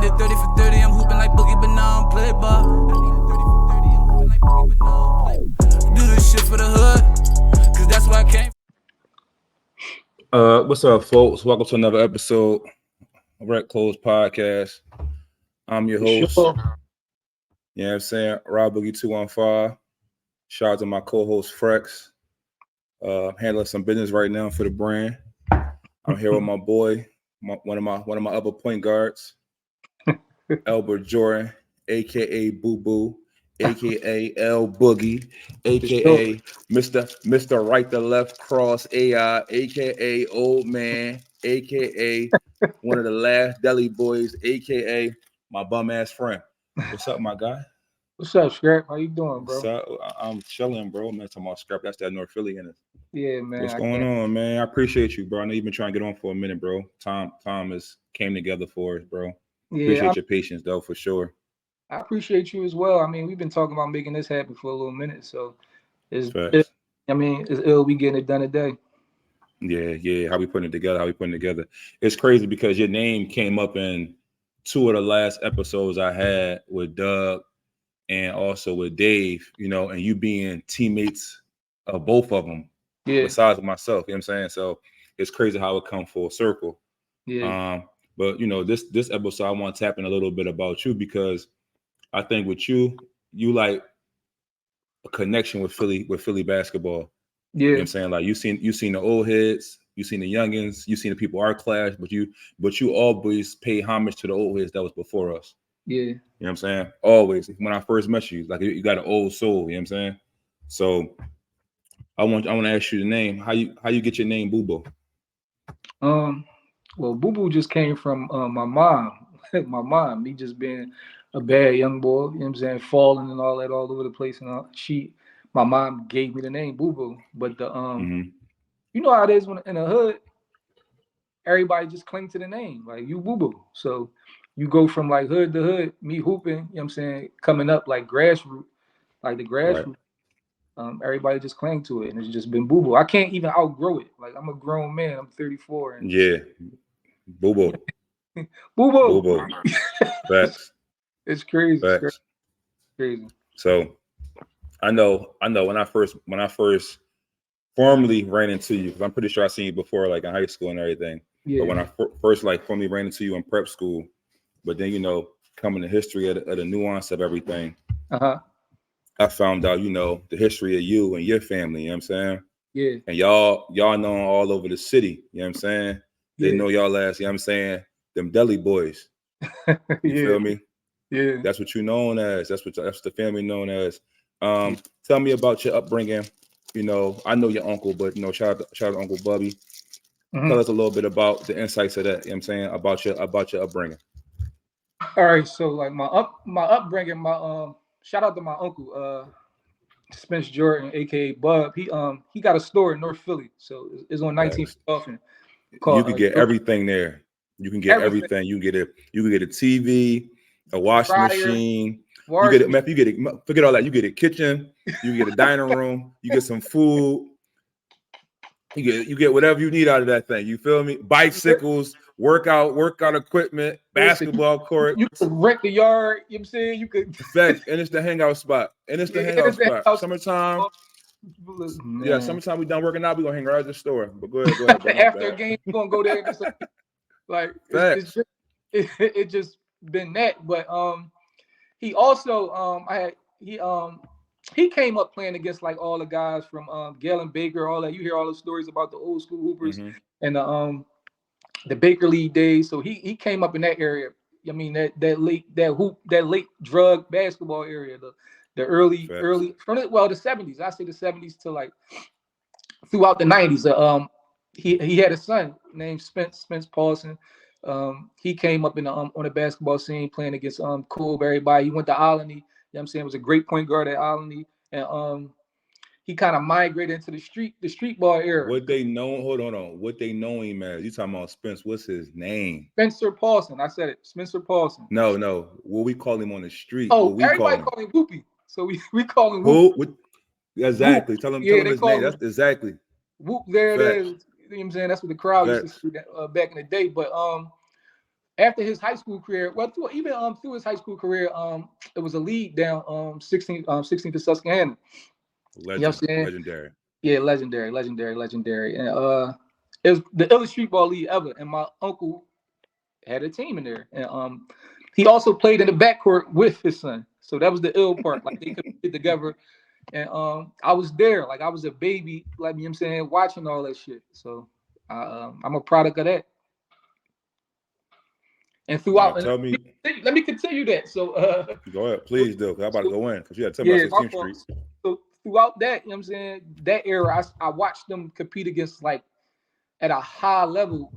need a 30 for 30, I'm hooping like Boogie, but now I'm play ball. I need a 30 for 30, I'm hooping like Boogie, but now I'm play ball. Do this shit for the hood, cause that's where I came. What's up, folks? Welcome to another episode of Rec Close Podcast. I'm your host. Sure. You know what I'm saying? Rob Boogie 215. Shout out to my co-host Frex. Handling some business right now for the brand. I'm here with my boy, one of my other point guards, Elbert Jordan, aka Boo Boo, aka L Boogie, aka Mr. Right to Left Cross AI, aka Old Man, aka one of the last Deli boys, aka my bum ass friend. What's up, my guy? What's up, Scrap? How you doing, bro? What's up? I'm chilling, bro. I'm talking about Scrap. That's that North Philly in it. Yeah, man. What's going on, man? I appreciate you, bro. I know you've been trying to get on for a minute, bro. Time has came together for us, bro. Yeah, appreciate your patience, though, for sure. I appreciate you as well. I mean, we've been talking about making this happen for a little minute, so it's ill we getting it done today. Yeah. How we putting it together? It's crazy because your name came up in two of the last episodes I had with Doug and also with Dave, you know, and you being teammates of both of them. Yeah. Besides myself, you know what I'm saying? So it's crazy how it come full circle. Yeah. But you know, this episode I want to tap in a little bit about you because I think with you like a connection with Philly basketball. Yeah. You know what I'm saying? Like you seen the old heads, you seen the youngins, you seen the people our class, but you always pay homage to the old heads that was before us. Yeah. You know what I'm saying? Always. When I first met you, like you got an old soul, you know what I'm saying? So I want to ask you the name. How you get your name, Boo Boo? Well, Boo Boo just came from my mom. My mom, me just being a bad young boy, you know what I'm saying, falling and all that all over the place. And my mom gave me the name Boo Boo. But the you know how it is when in the hood, everybody just cling to the name, like you Boo Boo. So you go from like hood to hood, me hooping, you know what I'm saying, coming up like grassroots, like the grassroots. Right. Everybody just cling to it, and it's just been Boo Boo. I can't even outgrow it. Like I'm a grown man. I'm 34. And yeah, Boo Boo, Boo Boo, Boo Boo. Facts. It's crazy. Facts. It's crazy. So I know. When I first formally ran into you, because I'm pretty sure I seen you before, like in high school and everything. Yeah. But when I first like formally ran into you in prep school, but then you know, coming the history of the nuance of everything. I found out, you know, the history of you and your family, you know what I'm saying? Yeah. And y'all known all over the city, you know what I'm saying? They know y'all as, you know what I'm saying, them Deli boys. You feel me? Yeah. That's what you known as. That's the family known as. Tell me about your upbringing. You know, I know your uncle, but you know, shout out to Uncle Bubby. Tell us a little bit about the insights of that, you know what I'm saying, about your upbringing. All right, so like my upbringing, shout out to my uncle, Spence Jordan, aka Bub. He got a store in North Philly, so it's on 19th Dolphin. You can get everything there. You can get everything. You can get a TV, a washing machine. Forget all that. You get a kitchen. You get a dining room. You get some food. You get whatever you need out of that thing. You feel me? Bicycles, workout equipment, basketball court. You could rent the yard. You know what I'm saying? You could. And it's the hangout spot. Summertime. Yeah, summertime we done working out. We gonna hang right at the store. But go ahead. Bro, after a game, we gonna go there. And like it's just been that. But he also he came up playing against like all the guys from Galen Baker, all that. You hear all the stories about the old school hoopers and the Baker League days. So he came up in that area. I mean that late drug basketball area, the early from the 70s. I say the 70s to like throughout the 90s. He had a son named Spence Paulson. He came up in on the basketball scene playing against cool everybody. He went to Olney. You know what I'm saying? Was a great point guard at Olney. And he kind of migrated into the street ball era. What they know, hold on. What they know him as? You talking about Spence? What's his name? Spencer Paulson. I said it. Spencer Paulson. No. What we call him on the street? Oh, everybody call him Whoopie. So we call him Whoop. Exactly. Whoop. Tell him his name. That's exactly. Whoop. There it is. You know what I'm saying? That's what the crowd used to see back in the day. But after his high school career, well, through his high school career, it was a league down 16th to Susquehanna. You know what I'm saying? Legendary. Yeah, legendary. And it was the illest street ball league ever. And my uncle had a team in there. And he also played in the backcourt with his son. So that was the ill part. Like they could get together. And I was there, like I was a baby, like you know what I'm saying, watching all that shit. So I'm a product of that. And Now throughout, tell me. let me continue that. So Go ahead, please do. Cause I'm about to go in. Cause you had to tell me yeah, about 16th Street. so throughout that, you know what I'm saying, that era, I watched them compete against like at a high level,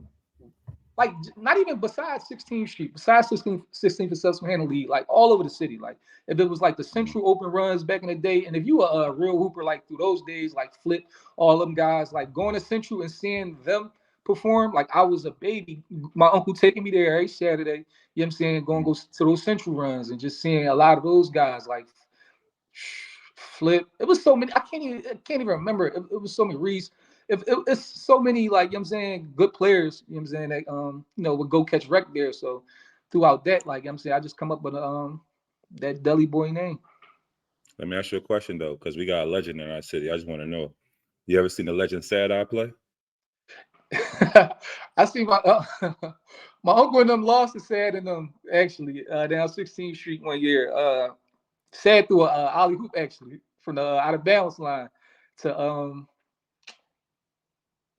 like not even besides 16th Street, besides 16th and Susquehanna League, like all over the city. Like if it was like the Central Open runs back in the day, and if you were a real hooper like through those days, like Flip, all them guys, like going to Central and seeing them perform, like I was a baby. My uncle taking me there every Saturday, you know what I'm saying, go to those Central runs and just seeing a lot of those guys like Flip. It was so many, I can't even remember. It was so many Reese. It's so many, like, you know what I'm saying, good players, you know what I'm saying, that would go catch wreck there. So throughout that, like, you know what I'm saying, I just come up with that Deli boy name. Let me ask you a question though, because we got a legend in our city. I just want to know, you ever seen the legend Sad Eye play? I see my my uncle and them lost to Sad and them actually down 16th Street one year. Sad through a alley hoop actually from the out of balance line to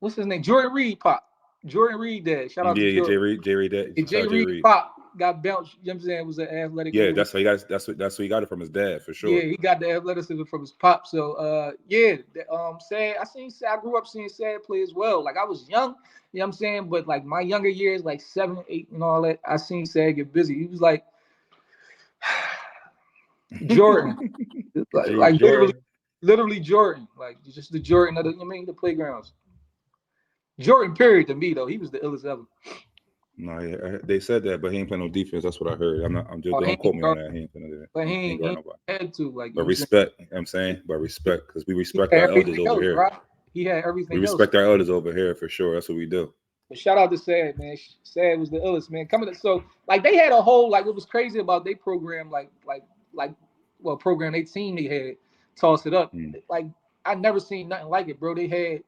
what's his name? Jordan Reed pop. Jordan Reed dad. Shout out to Jordan. Jay Reed dad. Jay Reed pop got bounced, you know what I'm saying, was an athletic. Yeah, that's why he got he got it from his dad for sure. Yeah, he got the athleticism from his pop. So Sad, I grew up seeing Sad play as well. Like I was young, you know what I'm saying? But like my younger years, like 7, 8 and all that, I seen Sad get busy. He was like Jordan. like literally Jordan. Like just the Jordan of the playgrounds. Jordan period to me though. He was the illest ever. No, yeah, they said that, but he ain't playing no defense. That's what I heard. I'm just don't quote me on that. He ain't playing no defense. But he had to, like. But respect, you know what I'm saying? But respect, because we respect our elders over here. Right? He had everything. We respect our elders over here for sure. That's what we do. But shout out to Sad, man. Sad was the illest, man. So like they had a whole, like, it was crazy about their program, program they team they had, Toss It Up. Like I never seen nothing like it, bro. They had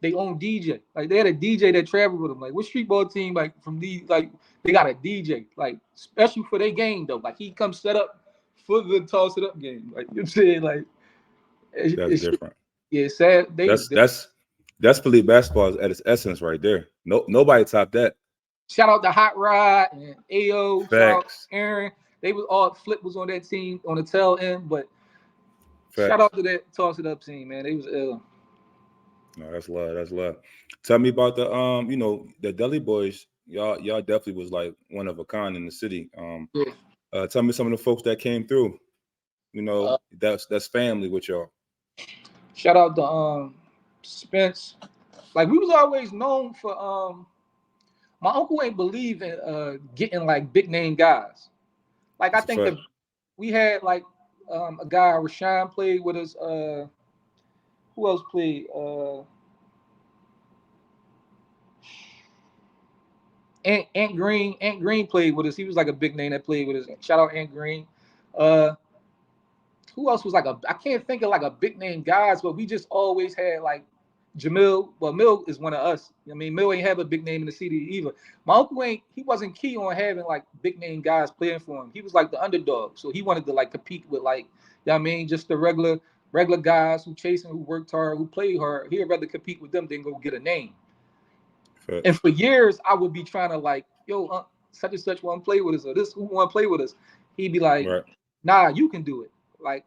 they own DJ. Like they had a DJ that traveled with them. Like what street ball team, like from these, like they got a DJ, like special for their game though. Like he comes set up for the Toss It Up game. Like you know what I'm saying, like that's different. Yeah, Sad. That's elite basketball at its essence right there. Nobody topped that. Shout out to Hot Rod and AO, Facts. Aaron. They was all Flip was on that team on the tail end, but Facts. Shout out to that Toss It Up team, man. They was ill. No, that's love. That's love. Tell me about the the Deli boys. Y'all definitely was like one of a kind in the city. Tell me some of the folks that came through. That's family with y'all. Shout out to Spence. Like we was always known for my uncle ain't believe in getting like big name guys. Like I think that we had like a guy, Rashawn played with us. Who else played? Ant Green. Ant Green played with us. He was like a big name that played with us. Shout out Ant Green. Who else was like I can't think of like a big name guys, but we just always had like Jamil. Well, Mill is one of us. I mean, Mill ain't have a big name in the city either. My uncle he wasn't key on having like big name guys playing for him. He was like the underdog. So he wanted to like compete with like, you know what I mean, just the regular guys who chasing, who worked hard, who played hard. He'd rather compete with them than go get a name. Fair. And for years, I would be trying to like, yo, such and such want to play with us, or this who want to play with us. He'd be like, nah, you can do it. Like,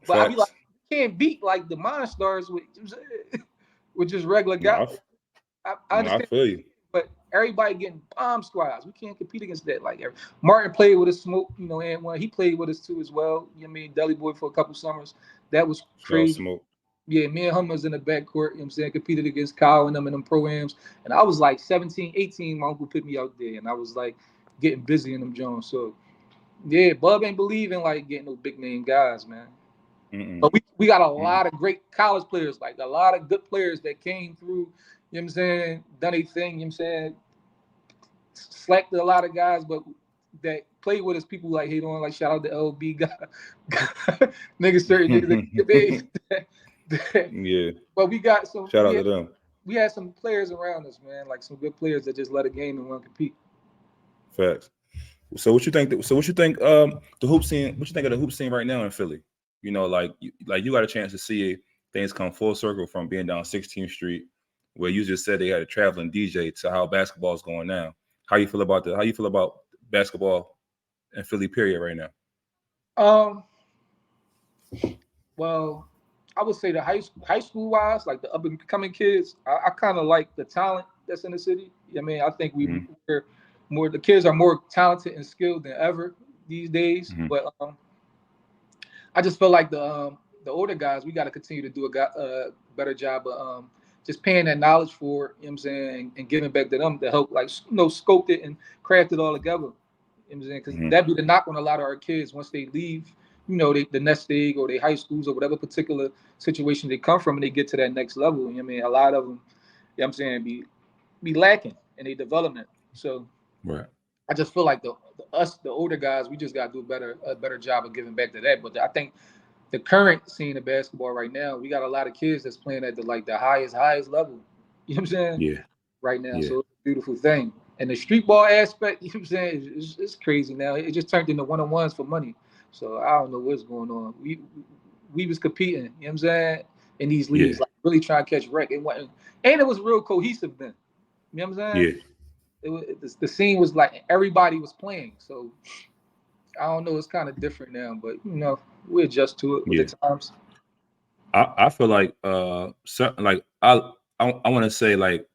but I'd be like, you can't beat like the Monstars with just regular guys. I understand. I feel you. But everybody getting bomb squads. We can't compete against that. Like Martin played with us, Smoke, and when he played with us too as well. You know what I mean, Deli Boy for a couple summers. That was crazy. Smoke. Yeah, me and him was in the backcourt, you know what I'm saying, competed against Kyle and them in them pro-ams. And I was like 17, 18, my uncle put me out there. And I was like getting busy in them Jones. So yeah, Bub ain't believing like getting those big name guys, man. But we got a lot of great college players, like a lot of good players that came through, you know what I'm saying, done a thing, you know what I'm saying, slacked a lot of guys, but that play with us, people like hate on, like shout out to LB guy, niggas certain niggas Yeah. But we got some. Shout out to them. We had some players around us, man, like some good players that just love the game and want to compete. Facts. So what you think? The hoop scene. What you think of the hoop scene right now in Philly? You know, like you got a chance to see things come full circle from being down 16th Street, where you just said they had a traveling DJ, to how basketball is going now. How you feel about How you feel about basketball in Philly period right now? Well, I would say the high school wise, like the up and coming kids, I kind of like the talent that's in the city. I mean, I think we're more, the kids are more talented and skilled than ever these days. But I just feel like the older guys, we got to continue to do a better job of just paying that knowledge for, you know what I'm saying, and giving back to them to help, like, scope it and craft it all together. You know what I'm saying? Because that'd be the knock on a lot of our kids once they leave, the nest egg or they high schools or whatever particular situation they come from, and they get to that next level. You know what I mean? A lot of them, you know what I'm saying, be lacking in their development. So I just feel like the older guys, we just got to do a better job of giving back to that. But I think the current scene of basketball right now, we got a lot of kids that's playing at the highest level. You know what I'm saying? Yeah. Right now. Yeah. So it's a beautiful thing. And the street ball aspect, you know what I'm saying, it's crazy now. It just turned into one-on-ones for money. So I don't know what's going on. We was competing, you know what I'm saying, in these leagues, like really trying to catch wreck. It was real cohesive then. You know what I'm saying? Yeah. The scene was like everybody was playing. So I don't know, it's kind of different now, but we adjust to it with the times. I feel like something like I want to say, like,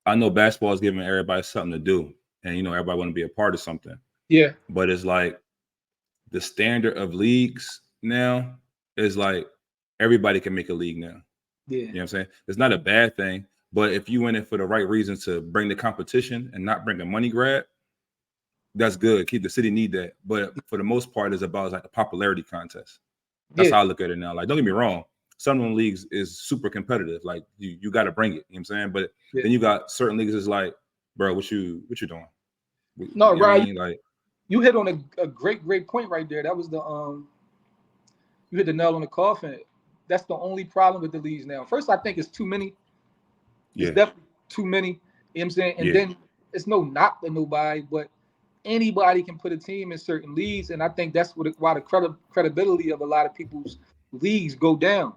I know basketball is giving everybody something to do, and everybody want to be a part of something. Yeah. But it's like the standard of leagues now is like everybody can make a league now. Yeah. You know what I'm saying? It's not a bad thing, but if you in it for the right reasons to bring the competition and not bring a money grab, that's good. The city need that. But for the most part, it's about like a popularity contest. That's how I look at it now. Like, don't get me wrong, some of them leagues is super competitive. Like you got to bring it. You know what I'm saying? But then you got certain leagues is like, bro, what you doing? No, right. I mean? Like, you hit on a great point right there. That was you hit the nail on the coffin. That's the only problem with the leagues now. First, I think it's too many. It's definitely too many. You know what I'm saying? And then it's no knock to nobody, but anybody can put a team in certain leagues, and I think that's why the credibility of a lot of people's leagues go down,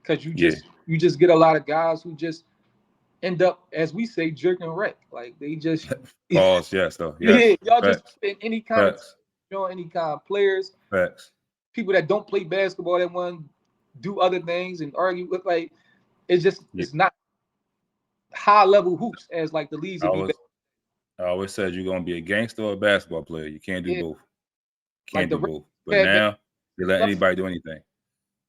because you just get a lot of guys who just end up, as we say, jerking wreck. Like they just pause. Yes, though. Yes. Y'all Facts. just spend any kind of any kind of players. Facts. People that don't play basketball that want to do other things and argue with, like, it's not high level hoops as like the leagues. I always said you're gonna be a gangster or a basketball player. You can't do both. Can't do both. But now you let anybody do anything.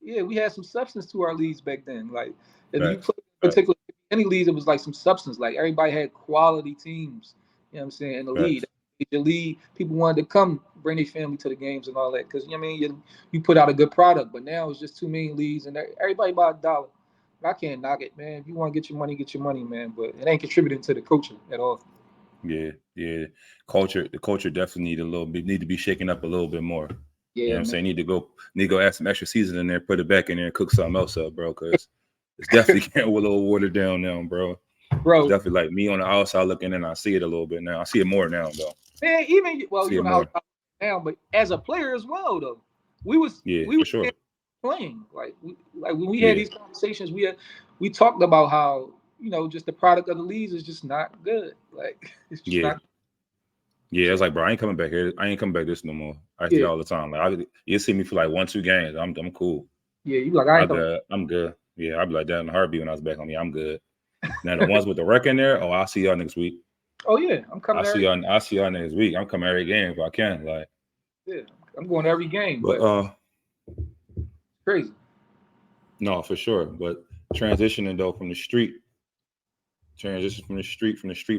Yeah, we had some substance to our leagues back then. Like if you play particularly any leagues, it was like some substance. Like everybody had quality teams. You know what I'm saying? In the league. The league, people wanted to come bring their family to the games and all that, because you put out a good product. But now it's just too many leagues and everybody by $1. I can't knock it, man. If you want to get your money, man. But it ain't contributing to the culture at all. Yeah. The culture definitely need to be shaken up a little bit more. Yeah, you know what I'm saying? Need to go add some extra season in there, put it back in there, and cook something else up, bro. Because it's definitely getting a little watered down now, bro. It's definitely like me on the outside looking in. I see it a little bit now. I see it more now, though. Man, you're on the outside now, but as a player as well, though, we were sure playing. Like when we had these conversations, we talked about how just the product of the leagues is just not good. Like it's just not. Yeah, it's like, bro, I ain't coming back here. I ain't coming back this no more. I see all the time. Like you see me for like 1-2 games. I'm cool. Yeah, you like I'm good. Yeah, I'd be like that in a heartbeat when I was back on. Yeah, I'm good. Now the ones with the wreck in there, I'll see y'all next week. Oh yeah, I'm coming. I'll see y'all next week. I'm coming every game if I can. Like, yeah, I'm going to every game. But crazy. No, for sure. But transitioning though from the street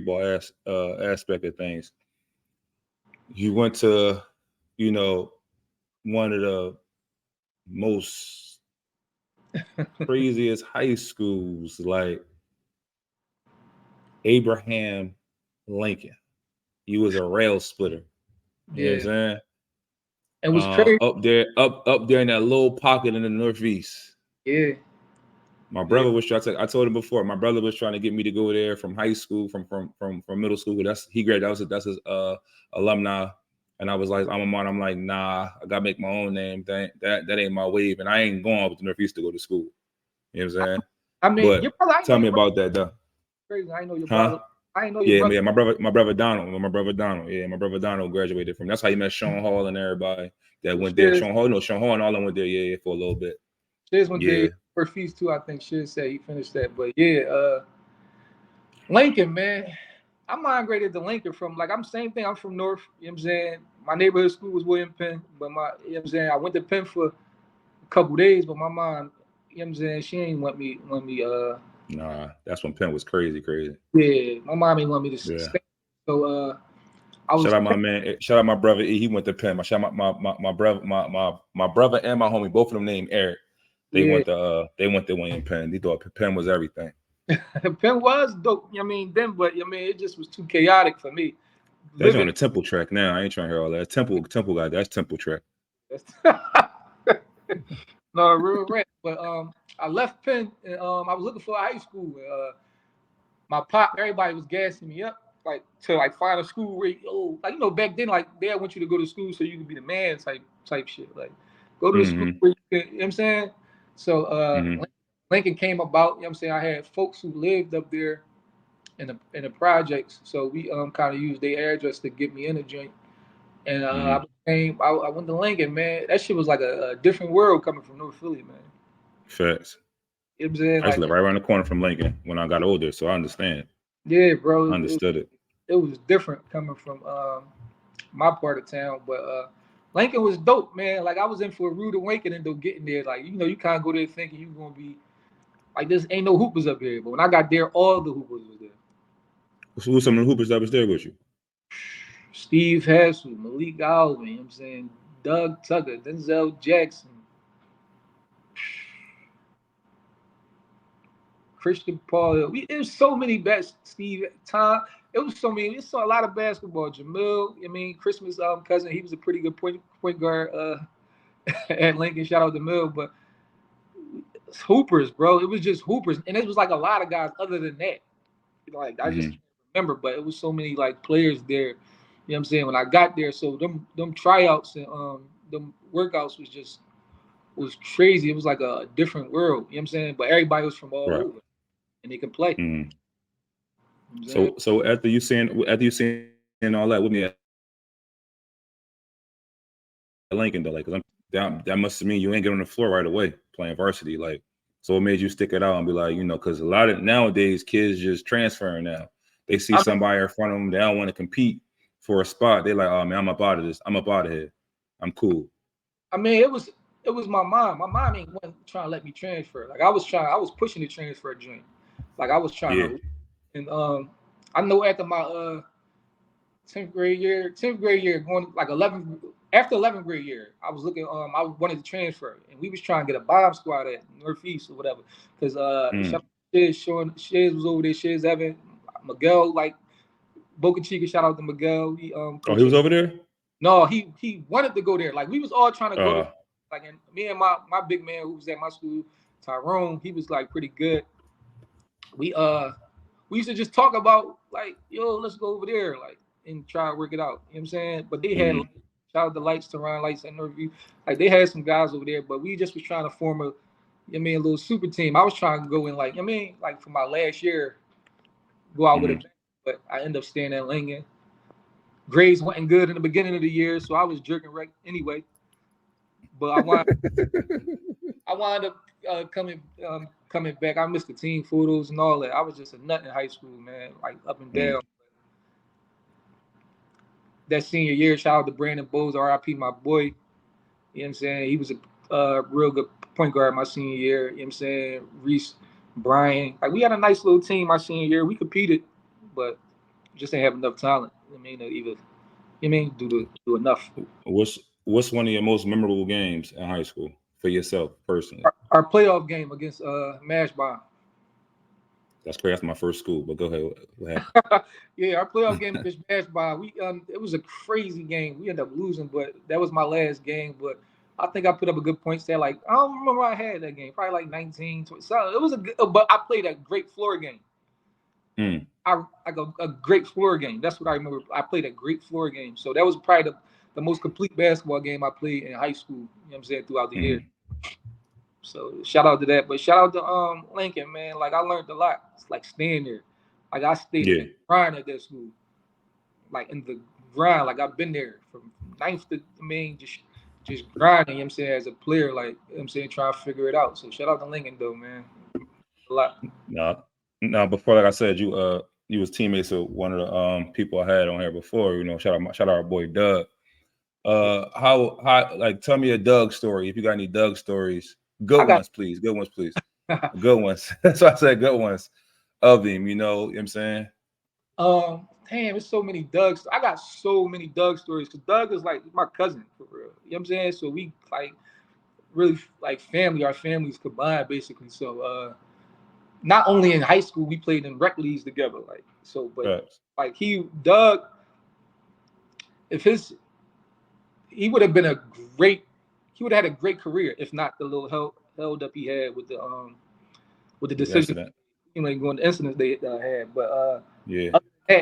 ball aspect of things. You went to, one of the most craziest high schools, like Abraham Lincoln. He was a rail splitter. You know what I'm saying? And was crazy. Up there in that little pocket in the Northeast. Yeah. My brother was trying to. I told him before. My brother was trying to get me to go there from high school, from middle school. He graduated. That's his alumni. And I was like, I'm like, nah. I gotta make my own name. That ain't my wave. And I ain't going up to Northeast to go to school. You know what I'm saying? I mean, but tell me about that though. Crazy. I know your brother. I ain't know your brother. Yeah, my brother Donald. Yeah, my brother Donald graduated from. That's how he met Sean Hall and everybody that went there. Sean Hall and all them went there. Yeah, for a little bit. Shiz went there for feast too. I think Shiz said he finished that. But yeah, Lincoln, man. I migrated to Lincoln from I'm same thing. I'm from North. You know what I'm saying? My neighborhood school was William Penn, but you know what I'm saying? I went to Penn for a couple days, but my mom, you know what I'm saying? She ain't want me. Nah, that's when Penn was crazy. Yeah, my mom ain't want me to stay. So I was. Shout out my man. Shout out my brother. He went to Penn. Shout out my brother, my brother and my homie. Both of them named Eric. They went to William Penn. They thought Penn was everything. Penn was dope. I mean, then, but I mean, it just was too chaotic for me. They're on the Temple track now. I ain't trying to hear all that. Temple guy. That's Temple track. No, real rent. But I left Penn and I was looking for high school. My pop, everybody was gassing me up to find a school where back then they want you to go to school so you can be the man type shit. Go to the school where you know what I'm saying? So Lincoln came about, you know what I'm saying? I had folks who lived up there in the projects, so we kind of used their address to get me in the joint. And I went to Lincoln, man. That shit was like a different world coming from North Philly, man. Facts. You know what I'm saying? I used to live right around the corner from Lincoln when I got older, so I understand. Yeah, bro. I understood it. It was different coming from my part of town, but Lincoln was dope, man. I was in for a rude awakening though getting there. You kind of go there thinking you're gonna be this ain't no hoopers up here. But when I got there, all the hoopers was there. So who's some of the hoopers that was there with you? Steve Hassel, Malik Alvin, you know what I'm saying? Doug Tucker, Denzel Jackson, Christian Paul. There's so many best. Steve Tom. It was so many. We saw a lot of basketball. Jamil, Christmas cousin. He was a pretty good point guard at Lincoln. Shout out to Mill, but hoopers, bro. It was just hoopers, and it was a lot of guys other than that. I just can't remember, but it was so many players there. You know what I'm saying? When I got there, so them tryouts and them workouts was crazy. It was like a different world. You know what I'm saying? But everybody was from all over, and they could play. Mm-hmm. You know so after you saying all that with me at Lincoln though, because that must mean you ain't get on the floor right away playing varsity. So what made you stick it out and be because a lot of nowadays kids just transferring now. They see somebody in front of them, they don't want to compete for a spot. They like, oh man, I'm up out of this. I'm up out of here. I'm cool. I mean, it was my mom. My mom ain't trying to let me transfer. I was pushing the transfer joint. I was trying to, and I know after my 10th grade year, going 11th grade year, I was looking. I wanted to transfer, and we was trying to get a bomb squad at Northeast or whatever, because Shiz was over there. Shiz Evan, Miguel, Boca Chica. Shout out to Miguel. He was over there. No, he wanted to go there. We was all trying to go there. And me and my big man who was at my school, Tyrone, he was pretty good. We used to just talk about let's go over there and try to work it out. You know what I'm saying? But they had shout out the Lights, Teron Lights at Northview. They had some guys over there, but we just was trying to form a little super team. I was trying to go in for my last year, go out with it, but I ended up staying at Lincoln. Grades wasn't good in the beginning of the year, so I was jerking right anyway. But I wound up coming back. I missed the team photos and all that. I was just a nut in high school, man, up and down. That senior year, shout out to Brandon Bowes, RIP, my boy. You know what I'm saying? He was a real good point guard my senior year. You know what I'm saying? Reese, Brian. We had a nice little team my senior year. We competed, but just didn't have enough talent. Do enough. What's one of your most memorable games in high school for yourself personally? Our playoff game against Mash Bomb. That's crazy. That's my first school. But go ahead. What happened? Yeah, our playoff game against basketball. It was a crazy game. We ended up losing, but that was my last game. But I think I put up a good point stat. Like I don't remember I had that game. Probably like 19, 20. So it was a good, but I played a great floor game. I go a great floor game. That's what I remember. I played a great floor game. So that was probably the most complete basketball game I played in high school. You know what I'm saying, throughout the year. So shout out to that. But shout out to Lincoln, man. Like I learned a lot. It's like staying there. Like I stayed in the grind at that school. Like in the grind. Like I've been there from ninth to just grinding, you know what I'm saying, as a player, like, you know what I'm saying, trying to figure it out. So shout out to Lincoln though, man. A lot. No, before, like I said, you was teammates with one of the people I had on here before. You know, shout out our boy Doug. How like tell me a Doug story if you got any Doug stories. Good ones, please. Good ones, please. Good ones. That's why I said good ones of him. You know what I'm saying? Damn, there's so many Doug. I got so many Doug stories because Doug is like my cousin for real. You know what I'm saying? So we like really like family. Our families combined basically. So not only in high school, we played in rec leagues together. Like so, but like Doug, he would have been he would have had a great career if not the little held up he had with the decision, you know, going the incidents they had. But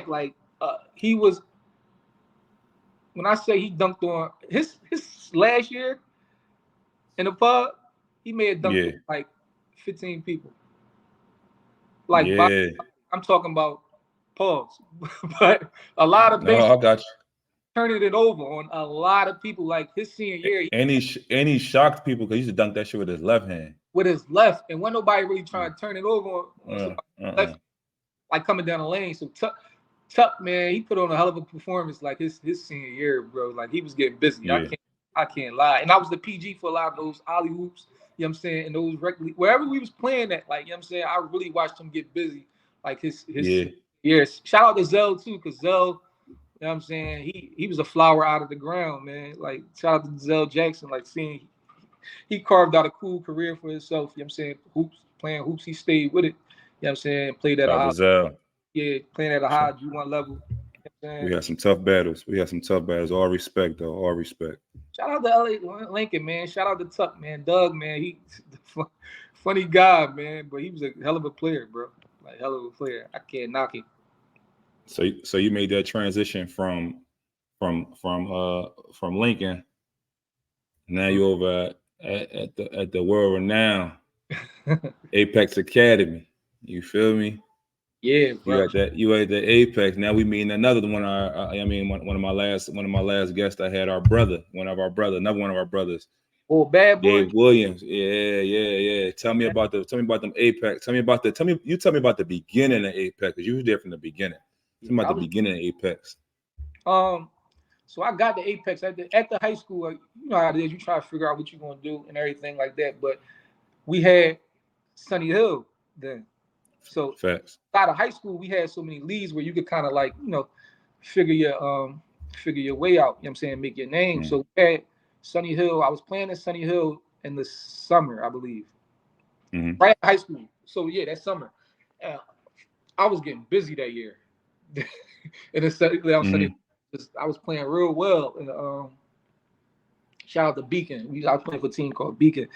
like he was, when I say he dunked on his last year in the pub, he may have dunked on like 15 people. Like I'm talking about pause, but a lot of I got you. Turning it over on a lot of people. Like his senior year, and he shocked people because he used to dunk that shit with his left hand. With his left, and when nobody really trying to turn it over on left, like coming down the lane. So Tuck, man, he put on a hell of a performance. Like his senior year, bro. Like he was getting busy. I can't lie. And I was the PG for a lot of those alley hoops. You know what I'm saying? And those wherever we was playing at, like, you know what I'm saying, I really watched him get busy. Like his years. Shout out to Zell too, because Zell, you know what I'm saying, he was a flower out of the ground, man. Like shout out to Zell Jackson, like seeing he carved out a cool career for himself. You know what I'm saying? Playing hoops, he stayed with it. You know what I'm saying? Played at a high playing at a high G1 level. You know we had some tough battles. All respect, though. All respect. Shout out to LA Lincoln, man. Shout out to Tuck, man. Doug, man. He funny guy, man. But he was a hell of a player, bro. Like hell of a player. I can't knock him. So you made that transition from Lincoln. Now you're over at the world renowned Apex Academy. You feel me? Yeah, bro. You at the Apex. Now we meeting another one. One of my last guests. I had another one of our brothers. Oh, bad boy. Dave Williams. Yeah. Tell me about them Apex. Tell me about the beginning of Apex, because you were there from the beginning. Tell me about the beginning of Apex. So I got the Apex at the high school. Like, you know how it is. You try to figure out what you're gonna do and everything like that. But we had Sunny Hill then. So facts. Out of high school, we had so many leagues where you could kind of like, you know, figure your way out. You know what I'm saying? Make your name. Mm-hmm. So we had Sunny Hill. I was playing in Sunny Hill in the summer, I believe. Mm-hmm. Right at high school. So yeah, that summer. I was getting busy that year. And Sunny Hill. I was playing real well. And shout out to Beacon. I was playing for a team called Beacon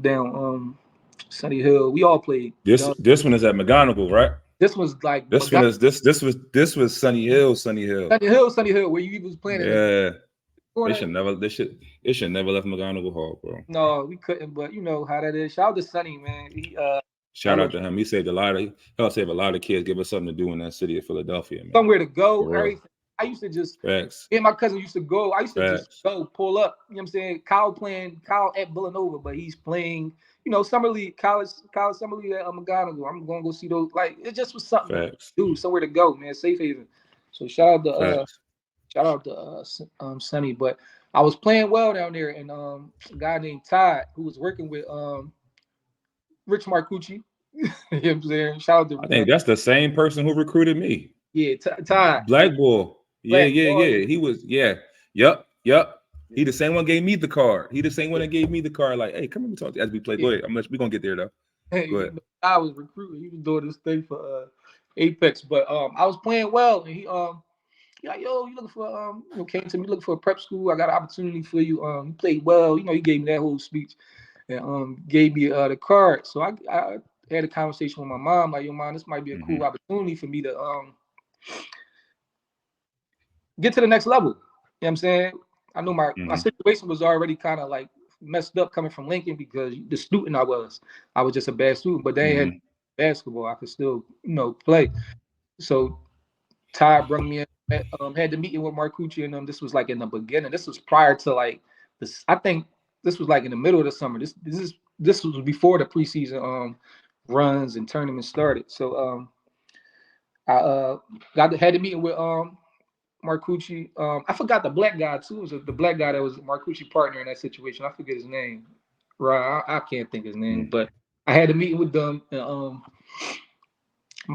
down Sunny Hill. We all played. This one is at McGonigal, right? This was like this was Sunny Hill. Sunny Hill, where you was playing. Yeah. They should never left McGonigal Hall, bro. No, we couldn't, but you know how that is. Shout out to Sunny, man. Shout out to him. He saved a lot of kids, give us something to do in that city of Philadelphia, man. Somewhere to go, everything. I used to just facts. Me and my cousin used to go. I used to just go pull up. You know what I'm saying? Kyle at Villanova, but he's playing, you know, summer league, college summer league at McGonigal. I'm gonna go see those. Like it just was something to do, somewhere to go, man. Safe haven. So shout out to Sonny. But I was playing well down there, and a guy named Todd, who was working with Rich Marcucci. You know what I'm saying? Shout out to I think that's the same person who recruited me. Yeah, Todd. Black Boy. Yeah. He was, Yep. He the same one gave me the card. He the same one that gave me the card. Like, hey, come here and talk to you as we play. Go ahead. We're gonna get there though. Go ahead. I was recruiting. He was doing this thing for Apex, but I was playing well, and he like, yo, you looking for came to me looking for a prep school. I got an opportunity for you. You played well. He gave me that whole speech and gave me the card. So I had a conversation with my mom, like, yo, mom, this might be a cool opportunity for me to get to the next level. You know what I'm saying? I know my situation was already kind of like messed up coming from Lincoln because the student I was just a bad student, but they had basketball. I could still, play. So Ty brought me in, had the meeting with Marcucci and them. This was like in the beginning. This was prior to like this. I think this was like in the middle of the summer. This was before the preseason runs and tournaments started. So I had the meeting with Marcucci. I forgot the black guy too. It was the black guy that was Marcucci partner in that situation. I forget his name. Right, I can't think his name, but I had a meeting with them. And,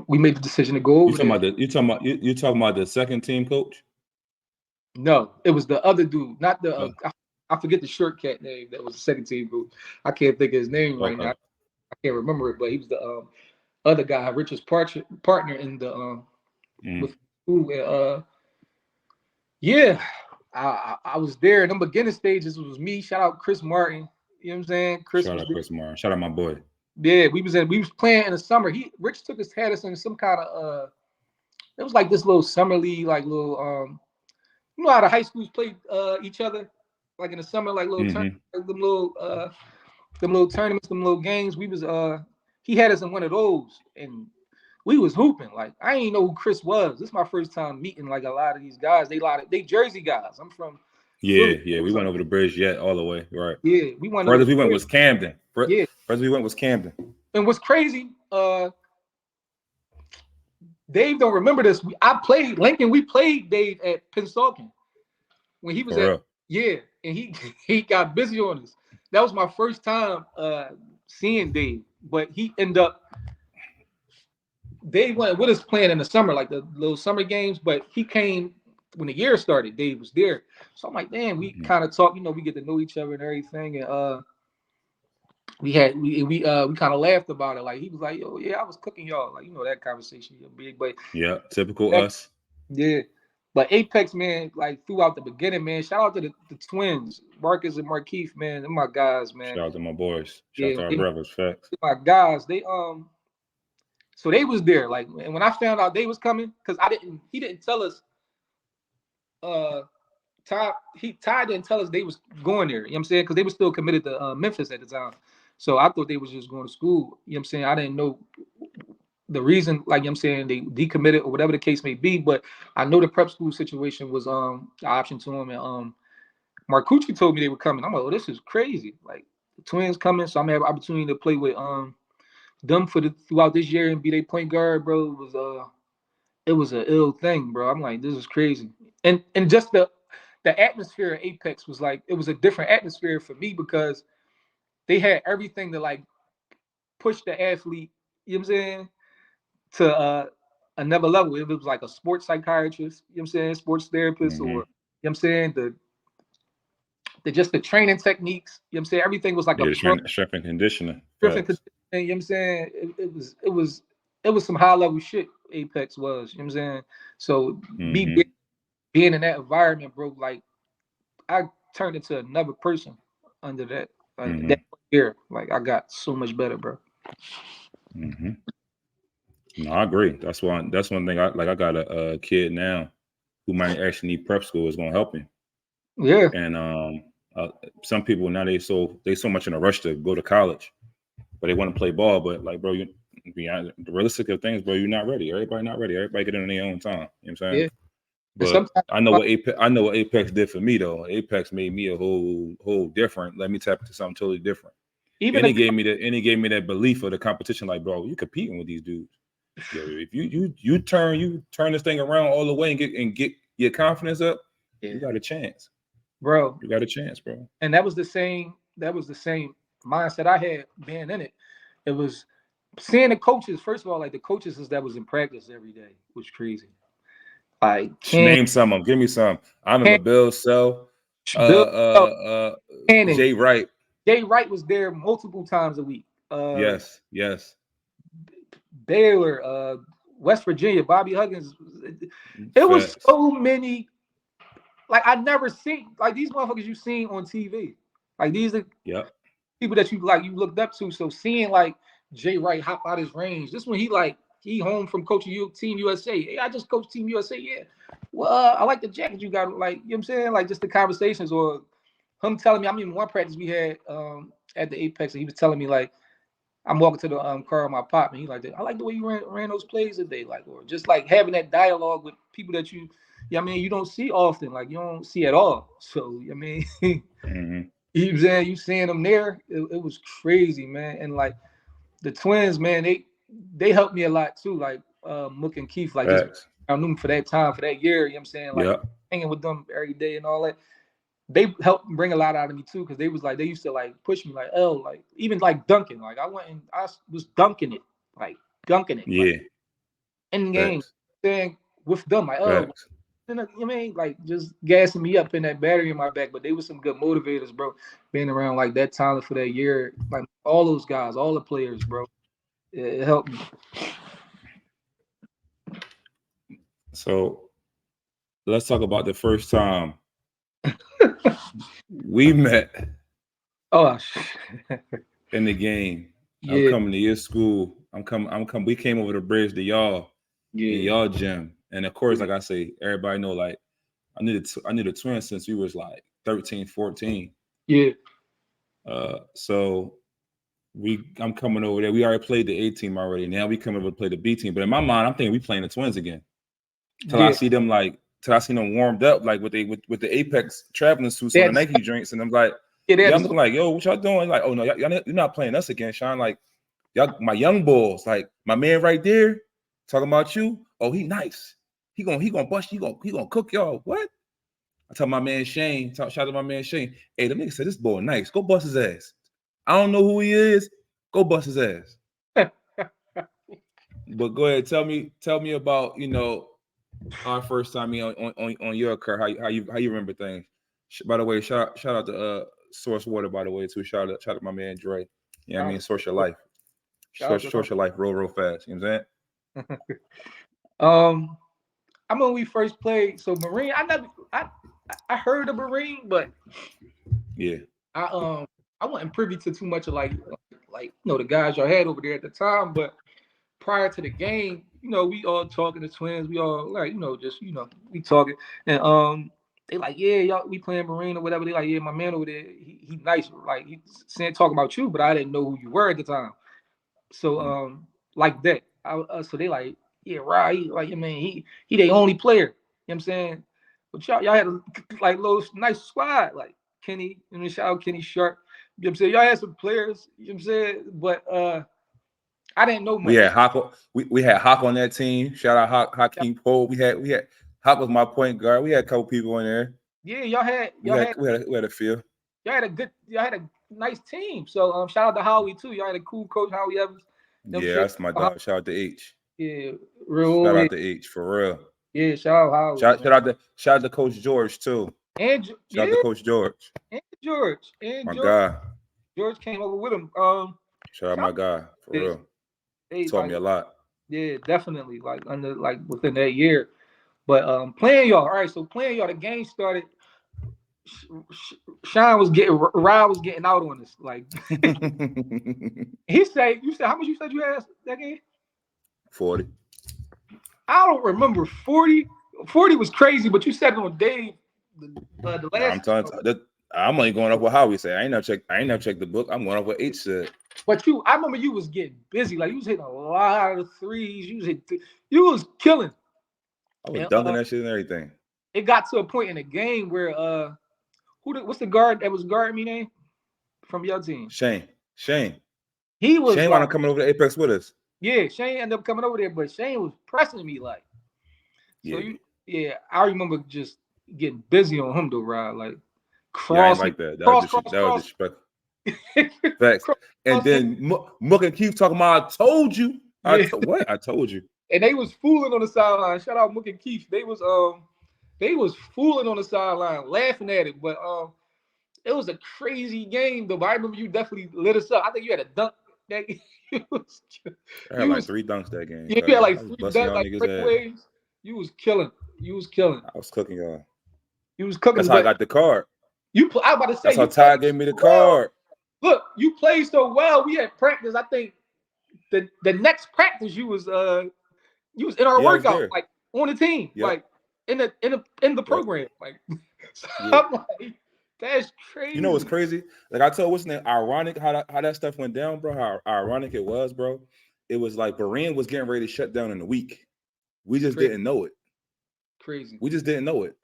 we made the decision to go over there. You talking about the second team coach? No, it was the other dude, not the. I forget the short cat name that was the second team coach. I can't think of his name right now. I can't remember it, but he was the other guy, Richard's partner in the with school. Yeah, I was there in the beginning stages. It was me. Shout out Chris Martin. You know what I'm saying? Shout out Chris Martin. Shout out my boy. Yeah, we was playing in the summer. Rich had us in some kind of it was like this little summer league, like little you know how the high schools play each other, like in the summer, like little tournaments, like them little tournaments, them little games. We was he had us in one of those, and we was hooping. Like I ain't know who Chris was. This is my first time meeting like a lot of these guys. They Jersey guys. I'm from we went over the bridge all the way, right? Yeah, we went. Furthest we went was Camden. Yeah, furthest we went was Camden. And what's crazy, Dave don't remember this. I played Lincoln. We played Dave at Pennsauken when he was and he got busy on us. That was my first time seeing Dave, but he ended up. Dave went with us playing in the summer, like the little summer games, but he came when the year started. Dave was there, so I'm like, damn, we kind of talk. We get to know each other and everything, and we kind of laughed about it. Like he was like, "Yo, yeah, I was cooking y'all." Like that conversation, big, but yeah, typical us. Yeah, but Apex, man, like throughout the beginning, man. Shout out to the twins, Marcus and Markeith, man. They're my guys, man. Shout out to my boys. Shout out to our brothers. Facts. My guys, they so they was there. Like, and when I found out they was coming, because he didn't tell us. Ty didn't tell us they was going there. You know what I'm saying? Because they were still committed to Memphis at the time. So I thought they was just going to school. You know what I'm saying? I didn't know the reason, like, you know what I'm saying, they decommitted or whatever the case may be. But I know the prep school situation was an option to him. And Marcucci told me they were coming. I'm like, oh, this is crazy. Like, the twins coming. So I'm going to have an opportunity to play with them throughout this year and be their point guard, bro. It was an ill thing, bro. I'm like, this is crazy. And just the atmosphere at Apex was like, it was a different atmosphere for me because they had everything to like push the athlete, you know what I'm saying, to another level. If it was like a sports psychiatrist, you know what I'm saying, sports therapist, or you know what I'm saying, the training techniques, you know what I'm saying, everything was like strength and conditioning. You know what I'm saying? It was some high level shit Apex was, you know what I'm saying? So me being in that environment, bro, like I turned into another person under that. Like that year, like I got so much better, bro. No, I agree. That's one thing. I got a kid now who might actually need prep school is going to help him. Yeah. And some people now they so much in a rush to go to college, but they want to play ball. But like, bro, the realistic of things, bro, you're not ready. Everybody not ready. Everybody get in their own time. You know what I'm saying? Yeah. But I know what Apex did for me though. Apex made me a whole different. Let me tap into something totally different. And he gave me that belief of the competition. Like, bro, you competing with these dudes. Yeah, if you turn this thing around all the way and get your confidence up, you got a chance, bro. You got a chance, bro. And that was the same mindset I had being in it. It was seeing the coaches. First of all, like the coaches that was in practice every day was crazy. Like, name some of them. Give me some. I remember Bill Sell, Jay Wright. Jay Wright was there multiple times a week. Yes. Baylor, West Virginia, Bobby Huggins. It was so many. Like I never seen like these motherfuckers you seen on TV. Like these are people that you like you looked up to. So seeing like Jay Wright hop out his range. This one he home from coaching Team USA. Hey, I just coached Team USA. Yeah. Well, I like the jacket you got. Like, you know what I'm saying? Like just the conversations or him telling me, I mean, one practice we had at the Apex, and he was telling me like I'm walking to the car with my pop, and he like, I like the way you ran those plays today, like, or just like having that dialogue with people that you don't see often, like you don't see at all. So I mean, you know saying you seeing them there, it was crazy, man. And like the twins, man, they helped me a lot too. Like Mook and Keith, like I knew them for that time, for that year. You know what I'm saying? Like hanging with them every day and all that. They helped bring a lot out of me too, because they was like they used to like push me like like even like dunking. Like I went and I was dunking it. Like in the game, saying with them like you know what I mean? Like just gassing me up in that battery in my back. But they were some good motivators, bro. Being around like that talent for that year, like all those guys, all the players, bro. It helped me. So let's talk about the first time we met. In the game. I'm coming to your school. We came over the bridge to y'all in y'all gym. And of course, like I say, everybody know like I knew the twins since we was like 13, 14. Yeah. So I'm coming over there. We already played the A team already. Now we come over to play the B team. But in my mind, I'm thinking we playing the twins again. Till I see them warmed up like with the Apex traveling suits on the Nike drinks, and I'm like, I'm like, yo, what y'all doing? Like, oh no, you're not playing us again, Sean. Like, y'all, my young bulls, like my man right there, talking about you. Oh, he nice. He gonna bust. He gonna cook y'all. What? I tell my man Shane. Shout out to my man Shane. Hey, the nigga said this boy nice. Go bust his ass. I don't know who he is. Go bust his ass. But go ahead, tell me about our first time on your car. How you remember things? By the way, shout out to Source Water. By the way, too. Shout out to my man Dre. You know what I mean? Source your life. Source your life real fast. You know what I'm saying? I remember when we first played. So Marine, I heard of Marine, but I wasn't privy to too much of like the guys y'all had over there at the time. But prior to the game, we all talking to twins. We all like, we talking. And they like, yeah, y'all, we playing Marine or whatever. They like, yeah, my man over there, he nice. Like he saying talking about you, but I didn't know who you were at the time. So like that. So they like, yeah, right. Like, I mean, he the only player. You know what I'm saying? But y'all had a like little nice squad, like Kenny, shout out Kenny Sharp. You know what I'm saying? Y'all had some players, you know what I'm saying? But I didn't know much. We had Hawk. We had Hawk on that team. Shout out Hakeem Poe. We had Hawk was my point guard. We had a couple people in there. Yeah, we had a few. Y'all had a nice team. So shout out to Howie too. Y'all had a cool coach, Howie Evans. That's my dog. Shout out to H. Yeah, real. Shout out to H for real. Yeah, shout out Howie. Shout out to Coach George too. And shout out to Coach George. And George. My guy. George came over with him. Shout out my guy for real. He taught me a lot. Yeah, definitely. Like within that year. But playing y'all. All right, so playing y'all, the game started. Rod was getting out on us. Like you said how much you said you had that game? 40. I don't remember 40. 40 was crazy, but you said it on Dave. The last. I'm telling you, I'm only going off with how we say. I ain't never checked the book. I'm going off what H said. But I remember you was getting busy. Like you was hitting a lot of threes. You was killing. I was dunking that shit and everything. It got to a point in the game where what's the guard that was guarding me name from your team? Shane. He was. Shane wanted to come over to Apex with us. Yeah, Shane ended up coming over there, but Shane was pressing me like. So I remember just getting busy on him though, Rod. Like cross. Like that. That was disrespectful. Facts. And then Mook and Keith talking about, I told you. What? I told you. And they was fooling on the sideline. Shout out Mook and Keith. They was fooling on the sideline, laughing at it. But it was a crazy game though. But I remember you definitely lit us up. I think you had a dunk. I had like 3 dunks that game. You had like I was 3 busting dunks, y'all like niggas' head. breakaways. You was killing. I was cooking y'all. You was cooking. That's how I got the card. I was about to say, that's how Ty gave me the card. Look, you played so well. We had practice. I think the next practice you was in our workout, like on the team, like in the program, like. So I'm like, that's crazy. You know what's crazy? Like I told what's the name? Ironic how that stuff went down, bro. How ironic it was, bro. It was like Berean was getting ready to shut down in a week. We just didn't know it. Crazy. We just didn't know it.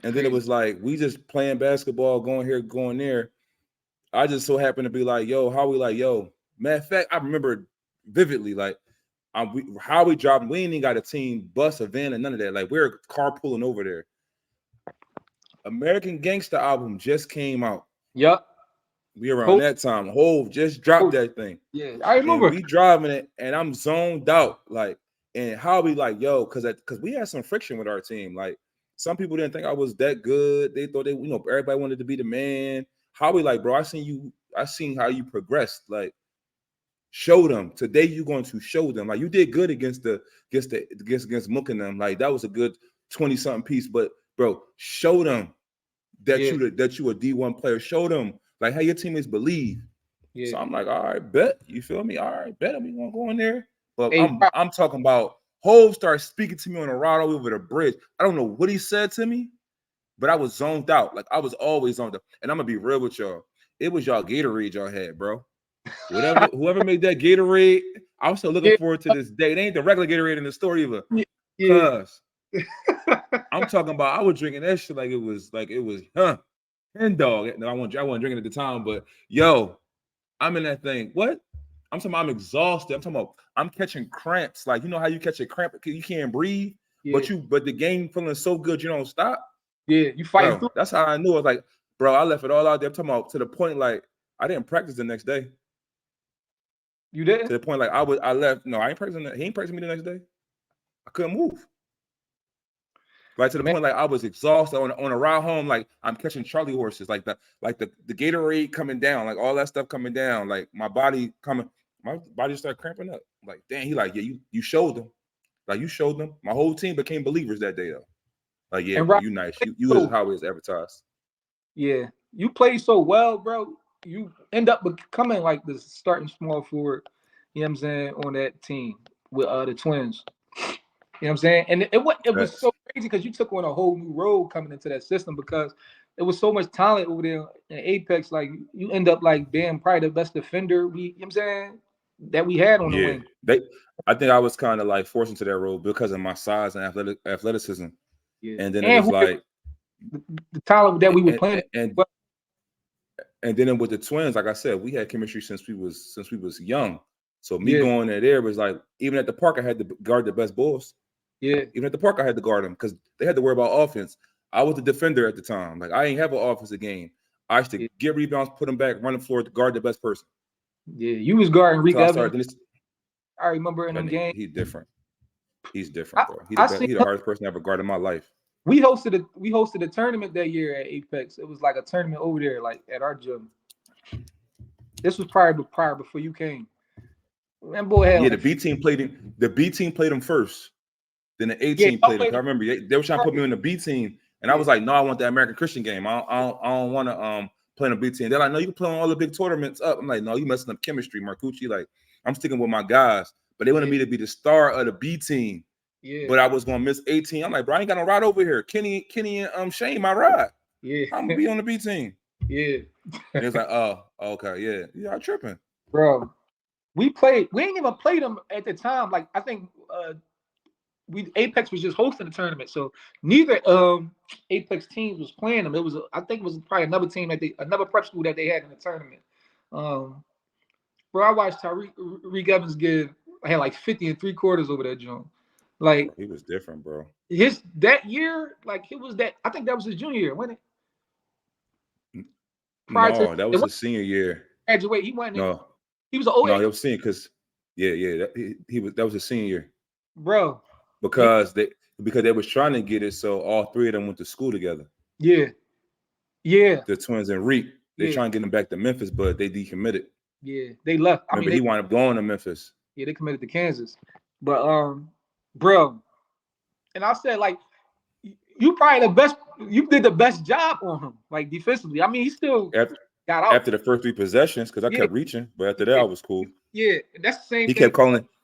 And then it was like we just playing basketball, going here, going there. I just so happened to be like, yo, how we like, yo. Matter of fact, I remember vividly, like, how we dropped. We ain't even got a team bus, a van, and none of that. Like, we're carpooling over there. American Gangster album just came out. Yep. We around that time. Hove just dropped that thing. Yeah, I remember. And we driving it, and I'm zoned out. Like, and how we like, yo, because we had some friction with our team. Like, some people didn't think I was that good. They thought everybody wanted to be the man. How we like, bro? I seen how you progressed. Like, show them today. You're going to show them. Like, you did good against Mook and them. Like, that was a good 20-something piece. But bro, show them that you a D1 player. Show them like how your teammates believe. Yeah. So I'm like, all right, bet. You feel me? All right, bet. We gonna go in there. But I'm talking about Hove started speaking to me on the ride over the bridge. I don't know what he said to me, but I was zoned out. Like I was always zoned out. And I'm gonna be real with y'all. It was y'all Gatorade y'all had, bro. Whoever made that Gatorade, I'm still looking forward to this day. It ain't the regular Gatorade in the store either. Cause I'm talking about I was drinking that shit like it was hen dog. No, I wasn't drinking at the time, but yo, I'm in that thing. What? I'm talking about I'm exhausted. I'm talking about I'm catching cramps. Like, you know how you catch a cramp, you can't breathe, but the game feeling so good you don't stop. Yeah, you fighting through. That's how I knew. I was like, bro, I left it all out there. I'm talking about to the point like I didn't practice the next day. You didn't? To the point like I left. No, I ain't practicing. He ain't practicing me the next day. I couldn't move. Like to the point like I was exhausted on a ride home. Like I'm catching Charlie horses. Like the Gatorade coming down. Like all that stuff coming down. Like my body started cramping up. Like damn, he like you showed them. Like you showed them. My whole team became believers that day though. Like yeah, bro, you nice. You is how it is advertised. Yeah, you played so well, bro. You end up becoming like the starting small forward. You know what I'm saying on that team with the Twins. You know what I'm saying? And it was so crazy because you took on a whole new road coming into that system because there was so much talent over there in Apex. Like you end up like being probably the best defender you know what I'm saying, that we had on the wing. I think I was kind of like forced into that role because of my size and athleticism. Yeah. And then it was like the talent that we were playing. And then with the Twins, like I said, we had chemistry since we was young. So me going there was like even at the park I had to guard the best Bulls. Yeah. Even at the park, I had to guard them because they had to worry about offense. I was the defender at the time. Like, I ain't have an offensive game. I used to get rebounds, put them back, run the floor to guard the best person. Yeah, you was guarding Rick Evans. I remember in them games. He's different. He's different, bro. He's the hardest person I ever guarded in my life. We hosted a tournament that year at Apex. It was like a tournament over there, like at our gym. This was prior before you came. That boy had the B team played him first. Then the A team played him. I remember they were trying to put me on the B team, and I was like, "No, I want the American Christian game. I don't want to play on the B team." They're like, "No, you can play on all the big tournaments up." I'm like, "No, you messing up chemistry, Marcucci." Like, I'm sticking with my guys, but they wanted me to be the star of the B team. Yeah. But I was gonna miss 18. I'm like, "Bro, I ain't got no ride over here. Kenny and Shane, my ride. Yeah, I'm gonna be on the B team." Yeah. And it's like, "Oh, okay, yeah, y'all tripping, bro." We ain't even played them at the time. Like I think Apex was just hosting the tournament, so neither Apex teams was playing them. I think it was probably another team another prep school that they had in the tournament. Bro, I watched Rick Evans I had like 50 and 3/4 over that joint. Like he was different, bro. That year, like it was that. I think that was his junior year, wasn't it? That was his senior year. Graduate, he went. No, he was an old. No, he was senior because that was his senior year, bro. Because they was trying to get it so all three of them went to school together. Yeah. The Twins and Reek, they trying to get them back to Memphis, but they decommitted. Yeah, they left. I Remember, mean, he wound up going to Memphis. yeah, they committed to Kansas. But bro, and I said like you probably the best. You did the best job on him, like defensively. I mean, he still got out After the first 3 possessions, because I kept reaching, but after that, I was cool. Yeah, that's the same he thing.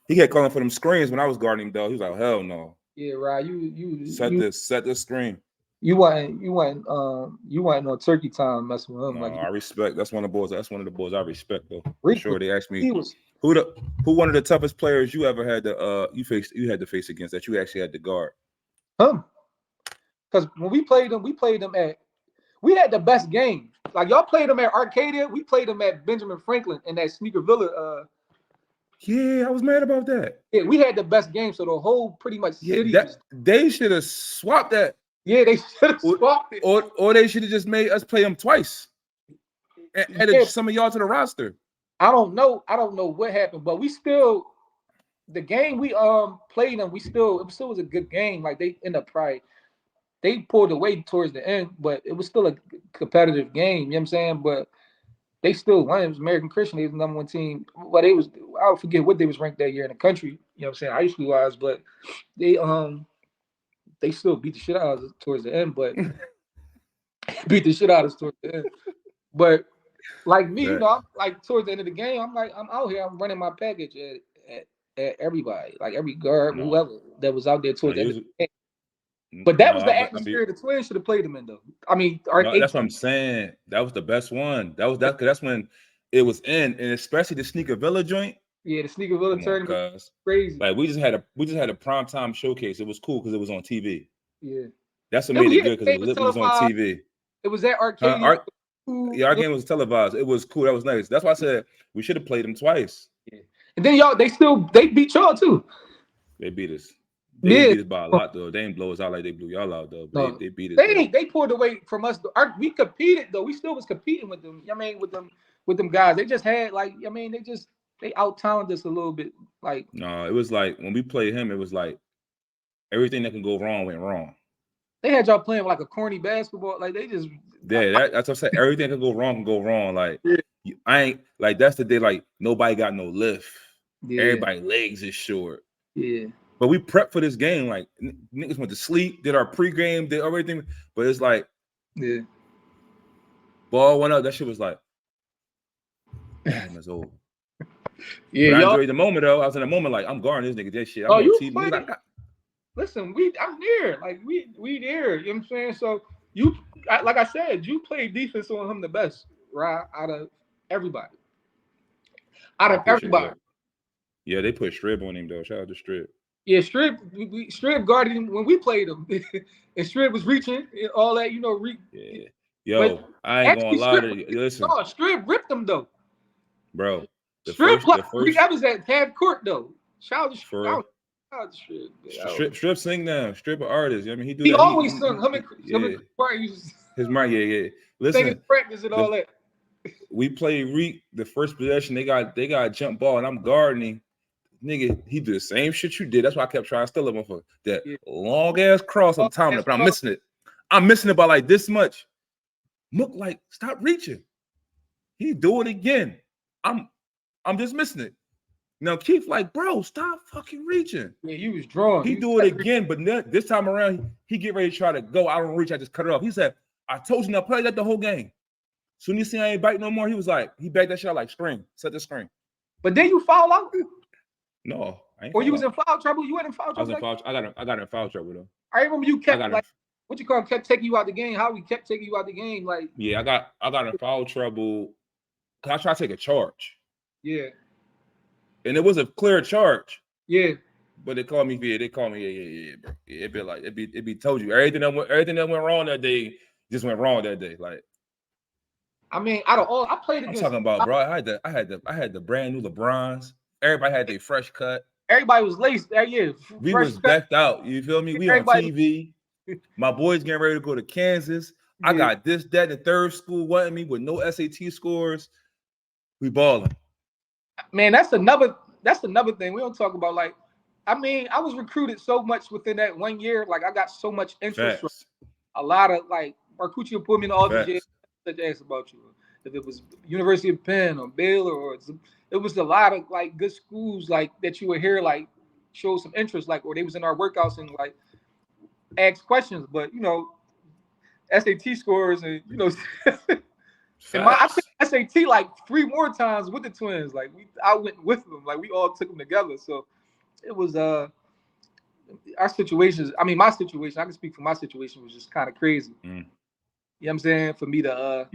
He kept calling for them screens when I was guarding him, though. He was like, hell no. Yeah, right. You set this screen. You wasn't no turkey time messing with him. No, I respect. That's one of the boys I respect, though. For Rico, sure. They asked me who one of the toughest players you ever had to you had to face against that you actually had to guard. Because when we played them we had the best game. Like y'all played them at Arcadia, we played them at Benjamin Franklin in that Sneaker Villa. Yeah, I was mad about that. Yeah, we had the best game, so the whole pretty much city. They should have swapped that. Yeah, they should have swapped it. Or they should have just made us play them twice. And added some of y'all to the roster. I don't know what happened, but we still the game we played them, it still was a good game. Like they end up they pulled away towards the end, but it was still a competitive game, you know what I'm saying? But they still won. It was American Christian, they was the number 1 team. But I forget what they was ranked that year in the country, you know what I'm saying, high school wise, but they still beat the shit out of us towards the end, but beat the shit out of us towards the end. But like me, you know, I'm like towards the end of the game, I'm out here, I'm running my package at everybody, like every guard, whoever that was out there towards the end of the game. But that was the atmosphere the Twins should have played them in, though. I mean, that's what I'm saying. That was the best one. That's when it was in, and especially the Sneaker Villa joint. Yeah, the Sneaker Villa tournament, crazy. Like we just had a primetime showcase. It was cool because it was on TV. Yeah, that's what made it good because it was on TV. It was at Arcadia. Our game was televised. It was cool. That was nice. That's why I said we should have played them twice. Yeah, and then they beat y'all too. They beat us. They beat us by a lot though. They didn't blow us out like they blew y'all out though. But they beat us. They pulled away from us. We competed though. We still was competing with them. I mean, with them guys. They just had they out-talented us a little bit. Like no, it was like when we played him, it was like everything that can go wrong went wrong. They had y'all playing like a corny basketball. Like they just that's what I'm saying. Everything can go wrong. Like I ain't like that's the day. Like nobody got no lift. Yeah. Everybody legs is short. Yeah. But we prepped for this game. Like niggas went to sleep, did our pregame, did everything. But it's like, ball went up. That shit was like, damn, it's over. Yeah, but I enjoyed the moment though. I was in the moment like I'm guarding this nigga. That shit. I'm you listen, I'm there. Like we there. You know what I'm saying? So like I said, you played defense on him the best, right? Out of everybody. Yeah, they put Strip on him though. Shout out to Strip. Yeah, Strip guarded him when we played him, and Strip was reaching and all that, you know. Yeah. Yo, I ain't gonna lie to you. Listen, Strip ripped him though, bro. Strip that was at half court though. Shout out to Strip. Strip sing now. Strip an artist. I mean, he always sung. His mind, yeah. Listen, singing practice and all that. We played Reek the first possession. They got a jump ball, and I'm guarding. Nigga, he did the same shit you did. That's why I kept trying to steal him for that long ass cross on time, but I'm missing it. I'm missing it by like this much. Look like stop reaching. He do it again. I'm just missing it. Now Keith like, bro, stop fucking reaching. Yeah, he was drawn. He do it again, but this time around, he get ready to try to go. I don't reach. I just cut it off. He said, I told you not play that the whole game. Soon as he see I ain't bite no more, he was like, he backed that shot like screen. Set the screen. But then you foul out. No, I ain't. Or you was in foul trouble. You weren't in foul trouble. I got in foul trouble though. I remember you kept what you call him, kept taking you out the game. How we kept taking you out the game, like yeah, I got in foul trouble. Cause I tried to take a charge. Yeah, and it was a clear charge. Yeah, but they called me. Yeah, they called me. Yeah, bro. Yeah, it be like it be told you everything that went wrong that day just went wrong that day. Like, I mean, out of all I played against, I'm talking about, bro. I had the brand new LeBrons. Everybody had their fresh cut. Everybody was laced that year. We was decked out. You feel me? We on TV. My boys getting ready to go to Kansas. Yeah. I got this, that, and the third school wanting me with no SAT scores. We balling. Man, that's another thing we don't talk about. Like, I mean, I was recruited so much within that 1 year. Like, I got so much interest from a lot of like Marcucci put me in all these years. Such ass about you. if it was University of Penn or Baylor, or it was a lot of like good schools like that you would hear like show some interest, like, or they was in our workouts and like ask questions. But you know, SAT scores and you know, and I took SAT like 3 more times with the twins. Like I went with them. Like we all took them together. So it was our situations. I mean, my situation. I can speak for my situation was just kind of crazy. You know what I'm saying? For me to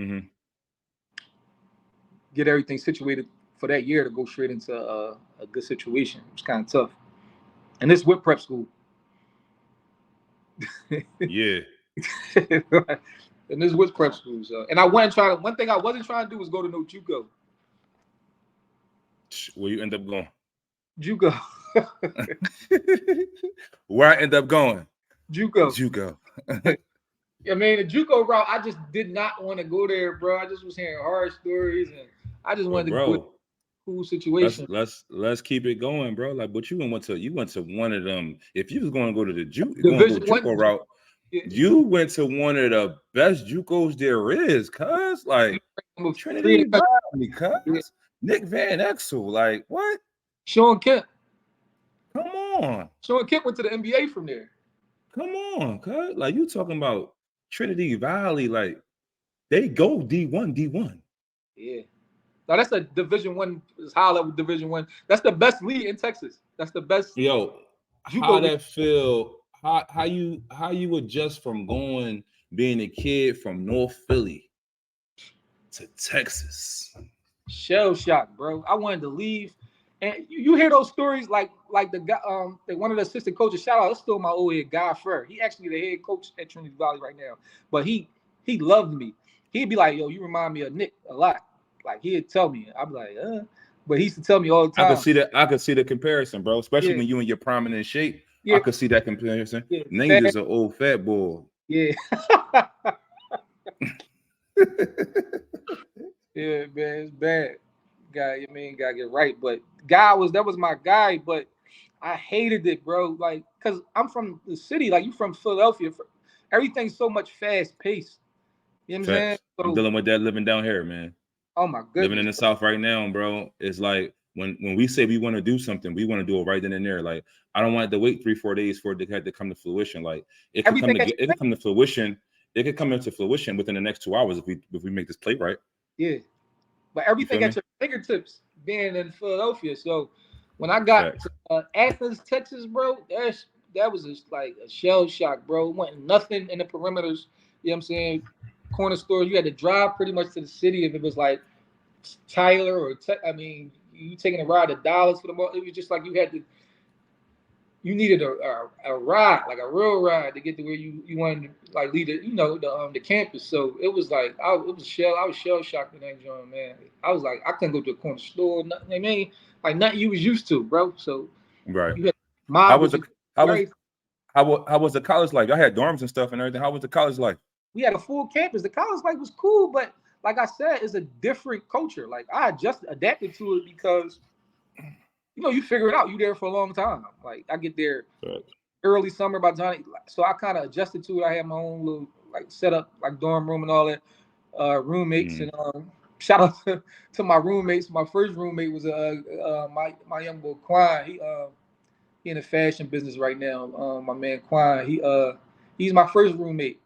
get everything situated for that year to go straight into a good situation. It was kind of tough. And this with prep school. Yeah. And this was prep school. So, and I wasn't trying to. One thing I wasn't trying to do was go to no JUCO. Where you end up going? JUCO. Where I end up going? JUCO. I mean, the JUCO route, I just did not want to go there, bro. I just was hearing horror stories, and I just wanted to go to cool situation. Let's keep it going, bro. Like, but you went to one of them. If you was going to go to the JUCO route, you went to one of the best JUCOs there is, cuz like Trinity Valley, cuz Nick Van Exel, like what? Sean Kemp. Come on. Sean Kemp went to the NBA from there. Come on, cuz like you talking about Trinity Valley, like they go D1. Yeah. Now that's a Division I, it's high level Division I. That's the best league in Texas. That's the best. Yo, how that feel? How you adjust from being a kid from North Philly to Texas? Shell shock, bro. I wanted to leave, and you hear those stories like the guy, one of the assistant coaches. Shout out, that's still my old head, Guy Fur. He actually the head coach at Trinity Valley right now, but he loved me. He'd be like, "Yo, you remind me of Nick a lot." Like he'd tell me, I'd be like, but he used to tell me all the time. I could see the comparison, bro. Especially when you in your prominent shape. Yeah. I could see that comparison. Yeah. Ninja's an old fat boy. Yeah. Yeah, man, it's bad. Guy, gotta get right. But that was my guy, but I hated it, bro. Like, cause I'm from the city, like you from Philadelphia. Everything's so much fast paced. You know what I'm saying? So, I'm dealing with that living down here, man. Oh my goodness. Living in the South right now, bro. It's like when we say we want to do something, we want to do it right then and there. Like I don't want to wait 3-4 days for it to come to fruition. Like it could come to fruition. It could come into fruition within the next 2 hours if we make this play right. Yeah, but everything at your fingertips being in Philadelphia. So when I got to Athens, Texas, bro, that was just like a shell shock, bro. It wasn't nothing in the perimeters. You know what I'm saying? Corner stores, you had to drive pretty much to the city if it was like Tyler or you taking a ride to Dallas for the most. It was just like you needed a ride, like a real ride to get to where you wanted to like lead the campus. So it was like I was shell shocked in that joint, man. I was like I couldn't go to a corner store, nothing. I mean, like nothing you was used to, bro. So right. How was the college life? I had dorms and stuff and everything. How was the college life? We had a full campus. The college life was cool, but like I said, it's a different culture. Like I just adapted to it because you figure it out. You there for a long time. Like I get there early summer by the time, so I kind of adjusted to it. I had my own little like setup, like dorm room and all that. Roommates and shout out to my roommates. My first roommate was my young boy Quan. He in the fashion business right now. My man Quan. He's my first roommate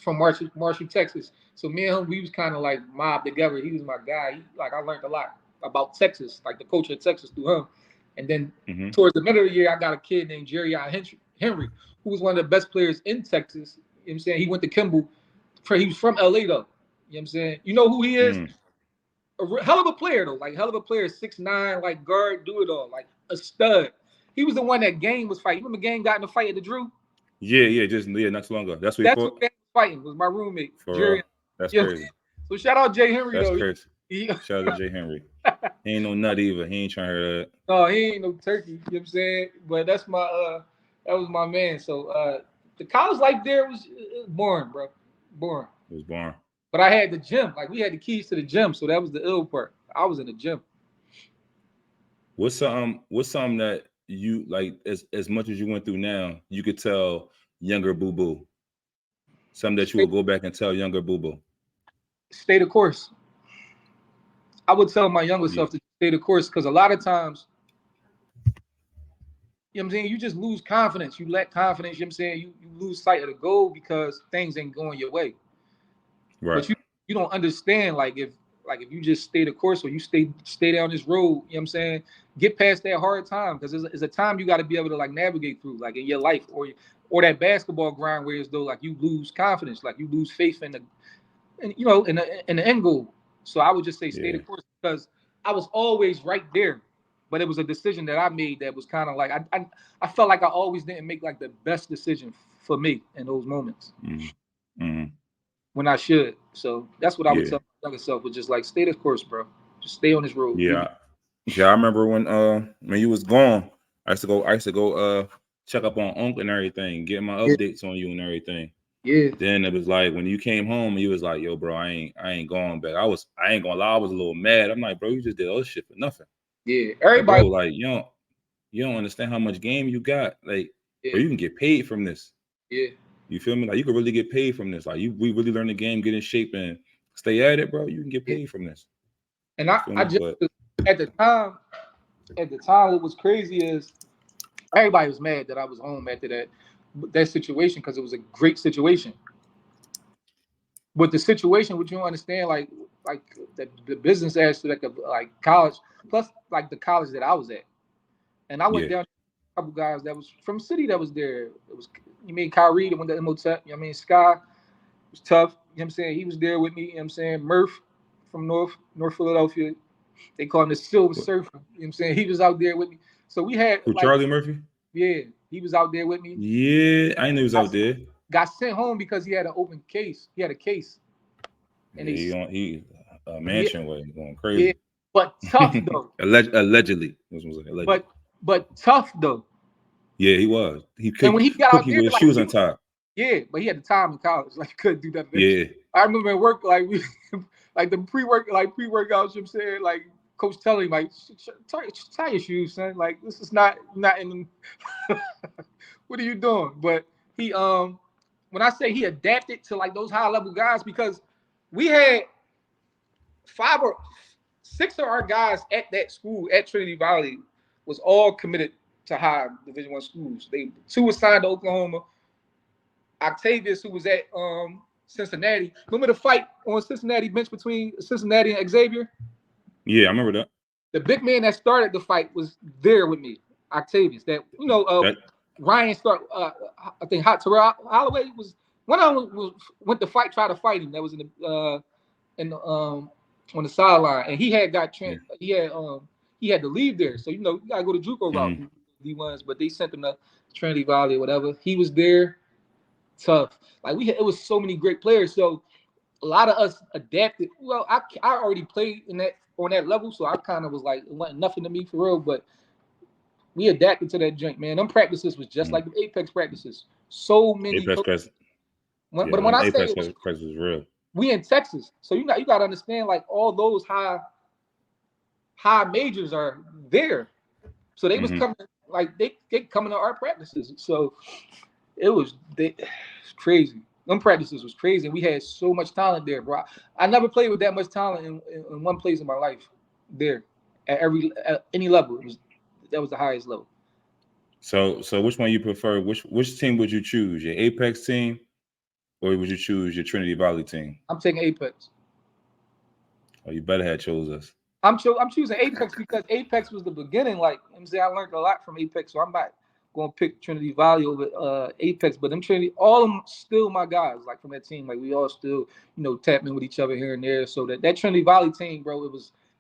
from Marshall, Texas. So me and him, we was kind of like mobbed together. He was my guy. I learned a lot about Texas, like the culture of Texas through him. And then towards the middle of the year, I got a kid named Jerry Henry, who was one of the best players in Texas. You know what I'm saying? He went to Kimball. He was from LA though. You know what I'm saying? You know who he is? A hell of a player though. Like hell of a player, 6'9", like guard, do it all, like a stud. He was the one that Game was fighting. Remember Game got in a fight at the Drew? Yeah, not too long ago. That's what Game was fighting, was my roommate. Jerry. That's crazy. So shout out Jay Henry That's though. Crazy. Shout out to Jay Henry. He ain't no nut either. He ain't trying to hear that. No, he ain't no turkey. You know what I'm saying? But that was my man. So the college life there was boring, bro. Boring. It was boring. But I had the gym. Like we had the keys to the gym, so that was the ill part. I was in the gym. What's something that you like as much as you went through now, you could tell younger Boo Boo? Something that you would go back and tell younger Boo Boo. Stay the course. I would tell my younger self to stay the course, because a lot of times, you know what I'm saying, you just lose confidence. You lack confidence. You know what I'm saying, you lose sight of the goal because things ain't going your way. Right. But you don't understand, like if you just stay the course, or you stay down this road, you know what I'm saying, get past that hard time, because it's a time you got to be able to like navigate through, like in your life, or that basketball grind where it's though like you lose confidence, like you lose faith in the end goal. So I would just say stay the course, because I was always right there, but it was a decision that I made that was kind of like I felt like I always didn't make like the best decision for me in those moments. When I should. So that's what I would tell my younger self, was just like stay the course, bro. Just stay on this road. Yeah. I remember when you was gone, I used to go check up on Uncle and everything, get my updates on you and everything. Yeah. Then it was like when you came home, you was like, yo, bro, I ain't going back. I ain't gonna lie, I was a little mad. I'm like, bro, you just did all this shit for nothing. Yeah. Everybody, like, bro, like you don't understand how much game you got. Like, bro, you can get paid from this. Yeah. You feel me? Like you can really get paid from this. Like we really learn the game, get in shape, and stay at it, bro. You can get paid from this. And I just at the time, what was crazy is everybody was mad that I was home after that situation, because it was a great situation. But the situation, what you understand, like the business aspect of like college, plus like the college that I was at, and I went down to a couple guys that was from city that was there. It was Kyrie that went to Imhotep. You know what I mean, Sky was tough. You know what I'm saying, he was there with me. You know what I'm saying, Murph from North Philadelphia. They call him the Silver Surfer. You know what I'm saying? He was out there with me. So we had Charlie Murphy? Yeah, he was out there with me. Yeah, I knew he was out there. Got sent home because he had an open case. He had a case. And he mansion way going crazy. Yeah, but tough though. Allegedly. But tough though. Yeah, he was. He could. And when he got out there, with his shoes on top. Yeah, but he had the time in college. Like he couldn't do that. Yeah. I remember at work, like we, like the pre-workouts. You know what I'm saying, like coach telling him, like, tie your shoes, son. Like this is not in. What are you doing? But he when I say he adapted to like those high level guys, because we had 5 or 6 of our guys at that school at Trinity Valley was all committed to high Division I schools. 2 were signed to Oklahoma. Octavius, who was at Cincinnati. Remember the fight on Cincinnati bench between Cincinnati and Xavier? Yeah, I remember that. The big man that started the fight was there with me, Octavius. That Ryan started. I think Hot Terrell Holloway was one of them. Went to try to fight him. That was on the sideline, and he had he had to leave there. So you gotta go to JUCO route. D1s, but they sent him to Trinity Valley or whatever. He was there. Tough. Like it was so many great players. So a lot of us adapted. Well, I already played on that level, so I kind of was like, it wasn't nothing to me for real. But we adapted to that joint, man. Them practices was just like the Apex practices. So many. Apex practices. But when I say Apex practice was real, we in Texas, so you got to understand, like all those high majors are there. So they was coming, like they coming to our practices. So it was crazy. Them practices was crazy. We had so much talent there, bro. I never played with that much talent in one place in my life. There, at any level, that was the highest level. So which one you prefer? Which team would you choose? Your Apex team, or would you choose your Trinity Valley team? I'm taking Apex. Oh, you better have chose us. I'm choosing Apex because Apex was the beginning. Like I learned a lot from Apex, so I'm not going to pick Trinity Valley over Apex. But them Trinity, all of them still my guys. Like from that team, like we all still tapping with each other here and there. So that Trinity Valley team, bro,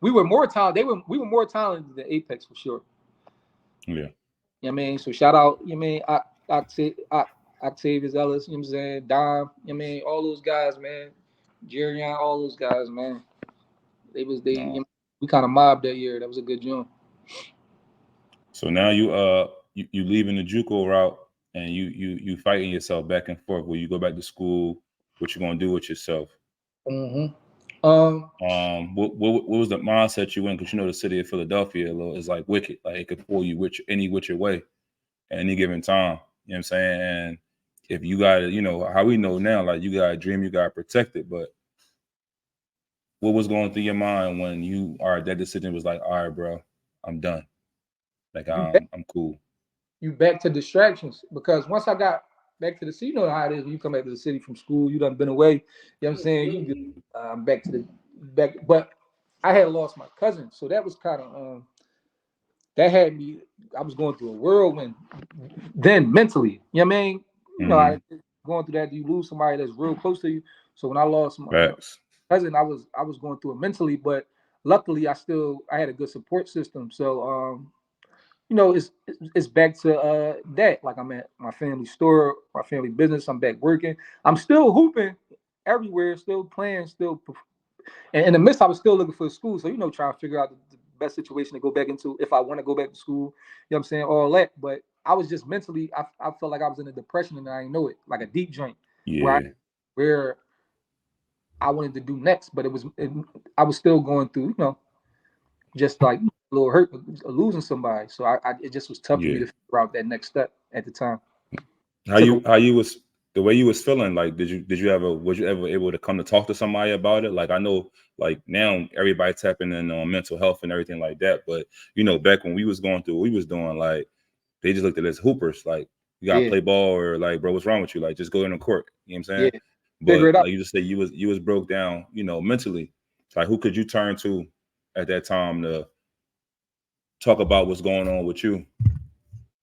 we were more talented. We were more talented than Apex for sure. Yeah. You know what I mean? So shout out, Octavius Ellis, you know what I'm saying? Dom, you know what I mean? All those guys, man. Jerion, all those guys, man. We kind of mobbed that year. That was a good joint. So now you leaving the JUCO route and you fighting yourself back and forth. Will you go back to school? What you gonna do with yourself? Mm-hmm. What was the mindset you in? Because the city of Philadelphia is like wicked. Like it could pull you any which way at any given time. You know what I'm saying? And if you got how we know now, like you got a dream, you got to protect it. But what was going through your mind when that decision was like, all right, bro, I'm done. Like I'm cool. You back to distractions, because once I got back to the city, you know how it is when you come back to the city from school, you done been away. You know what I'm saying? You just, back to the back, but I had lost my cousin, so that was kind of that had me. I was going through a whirlwind then mentally. You know what I mean? You know, I going through that. You lose somebody that's real close to you. So when I lost my cousin, I was going through it mentally, but luckily I had a good support system. So you know, it's back to that. Like, I'm at my family store, my family business. I'm back working. I'm still hooping everywhere, still playing, and in the midst, I was still looking for a school. So, you know, trying to figure out the best situation to go back into if I want to go back to school. You know what I'm saying? All that. But I was just mentally, I felt like I was in a depression and I didn't know it, like a deep joint. Yeah. Where I wanted to do next, but I was still going through, you know, just like a little hurt losing somebody. So it just was tough for me to figure out that next step at the time. How you was the way you was feeling? Like, was you ever able to come to talk to somebody about it? Like, I know, like, now everybody tapping in on mental health and everything like that, but you know, back when we was going through what we was doing, like, they just looked at us hoopers, like, you gotta play ball, or like, bro, what's wrong with you? Like, just go in the court. You know what I'm saying? Yeah. But like you just said, you was broke down, you know, mentally. Like, who could you turn to at that time to talk about what's going on with you?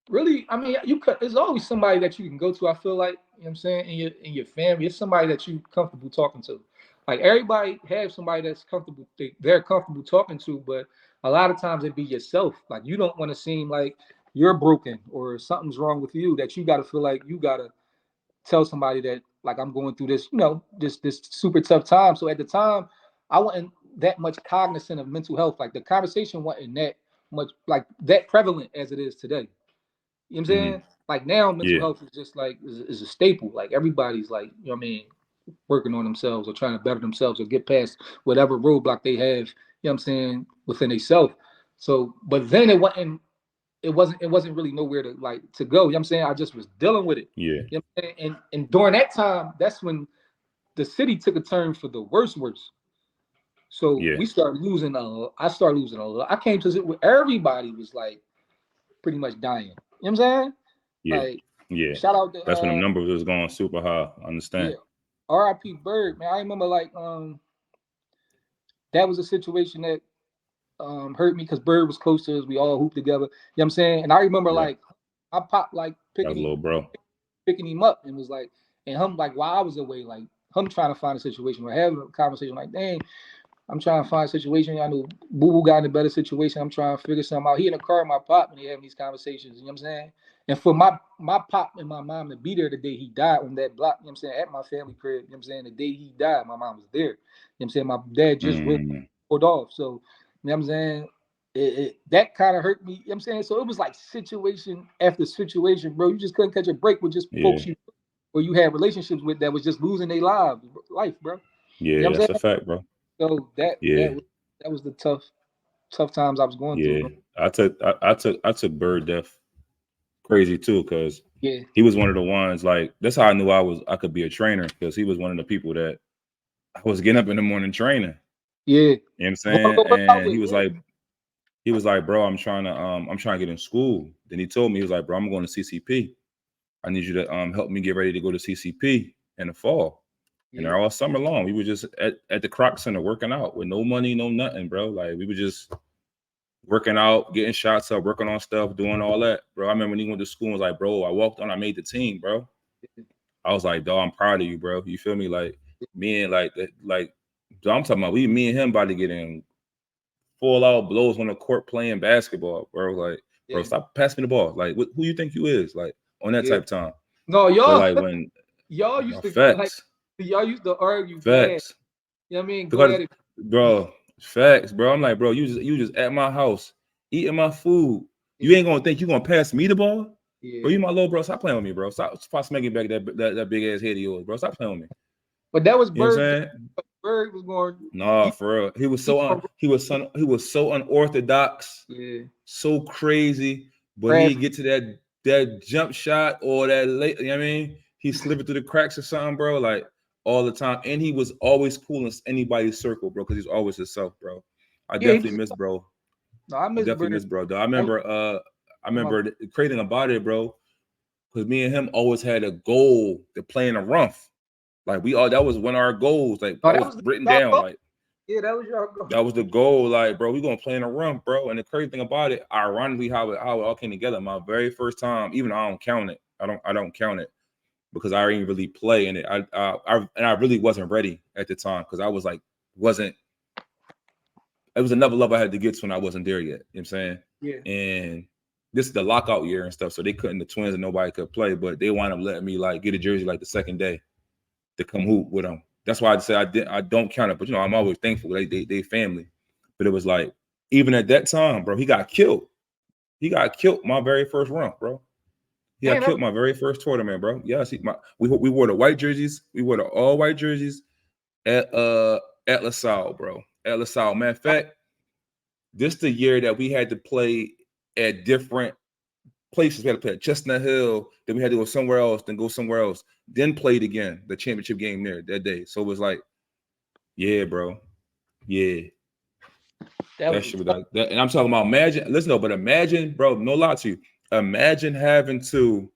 Really, I mean, there's always somebody that you can go to. I feel like, you know what I'm saying, in your family, it's somebody that you comfortable talking to. Like, everybody have somebody that's comfortable, they're comfortable talking to, but a lot of times it be yourself. Like, you don't want to seem like you're broken or something's wrong with you, that you got to feel like you got to tell somebody that, like, I'm going through this, you know, this super tough time. So at the time, I wasn't that much cognizant of mental health. Like, the conversation wasn't that much, like, that prevalent as it is today. You know what I'm saying? Like, now mental health is just like is a staple. Like, everybody's like, you know what I mean, working on themselves or trying to better themselves or get past whatever roadblock they have, you know what I'm saying, within themselves. So, but then it wasn't really nowhere to go. You know what I'm saying? I just was dealing with it. Yeah. You know what I'm saying? And during that time, that's when the city took a turn for the worst. So I started losing a lot. I came to it where everybody was like pretty much dying. You know what I'm saying? Yeah. Like, shout out to that's when the numbers was going super high. I understand. Yeah. R.I.P. Bird, man. I remember, like, that was a situation that hurt me because Bird was close to us. We all hooped together. You know what I'm saying? And I remember like I popped like picking him up and was like, and him, like, while I was away, like him trying to find a situation or having a conversation, like, dang, I'm trying to find a situation. I know Boo Boo got in a better situation. I'm trying to figure something out. He in the car with my pop and he having these conversations. You know what I'm saying? And for my pop and my mom to be there the day he died on that block, you know what I'm saying, at my family crib, you know what I'm saying, the day he died, my mom was there. You know what I'm saying? My dad just pulled off. So, you know what I'm saying? That kind of hurt me. You know what I'm saying? So it was like situation after situation, bro. You just couldn't catch a break with just folks or you had relationships with that was just losing their life, bro. Yeah, you know that's a fact, bro. So that was the tough times I was going through. Bro. I took Bird death crazy too, because he was one of the ones, like, that's how I knew I could be a trainer, because he was one of the people that I was getting up in the morning training. Yeah. You know what I'm saying? And he was like, bro, I'm trying to get in school. Then he told me, he was like, bro, I'm going to CCP. I need you to help me get ready to go to CCP in the fall. And all summer long, we were just at the Croc Center working out with no money, no nothing, bro. Like, we were just working out, getting shots up, working on stuff, doing all that, bro. I remember when he went to school and was like, bro, I walked on, I made the team, bro. I was like, dog, I'm proud of you, bro. You feel me? Like, me and like I'm talking about me and him about to get in full out blows on the court playing basketball, bro. Like, bro, stop passing me the ball. Like, who you think you is? Like, on that type of time. No, y'all. But like when y'all used to facts. Like, y'all used to argue. Facts. You know what I mean? Because, bro, facts, bro. I'm like, bro, you just at my house eating my food. You ain't gonna think you gonna pass me the ball? Bro, you my little bro. Stop playing with me, bro. Stop smacking back that big ass head of yours, bro. Stop playing with me. But that was Bird. You know what I'm saying? Bird was going. Nah, for real. He was so unorthodox. So crazy. But he'd get to that jump shot or that late, you know what I mean? He slipping through the cracks or something, bro. Like, all the time, and he was always cool in anybody's circle, bro, because he's always himself, bro. I definitely miss bro. No, I definitely miss bro. Though I remember the crazy thing about it, bro, because me and him always had a goal to play in a rough. Like that was one of our goals. Like that was written down. Like that was your goal. That was the goal. Like, bro, we gonna play in a run, bro. And the crazy thing about it, ironically, how it all came together. My very first time, even though I don't count it. I don't count it because I didn't really play in it. I really wasn't ready at the time because I was like wasn't. It was another level I had to get to when I wasn't there yet. You know what I'm saying? Yeah. And this is the lockout year and stuff, so they couldn't. The Twins and nobody could play, but they wound up letting me like get a jersey like the second day to come hoop with them. That's why I say I don't count it, but I'm always thankful. They family. But it was like, even at that time, bro, he got killed. He got killed my very first run, bro. He got killed my very first tournament, bro. Yes, we wore the white jerseys. We wore the all white jerseys at LaSalle, bro. At LaSalle. Matter of fact, this the year that we had to play at different places. We had to play at Chestnut Hill, then we had to go somewhere else, then go somewhere else, then played again the championship game there that day. So it was like, yeah, bro, yeah. That shit was like that. And I'm talking about imagine, bro, no lie to you. Imagine having to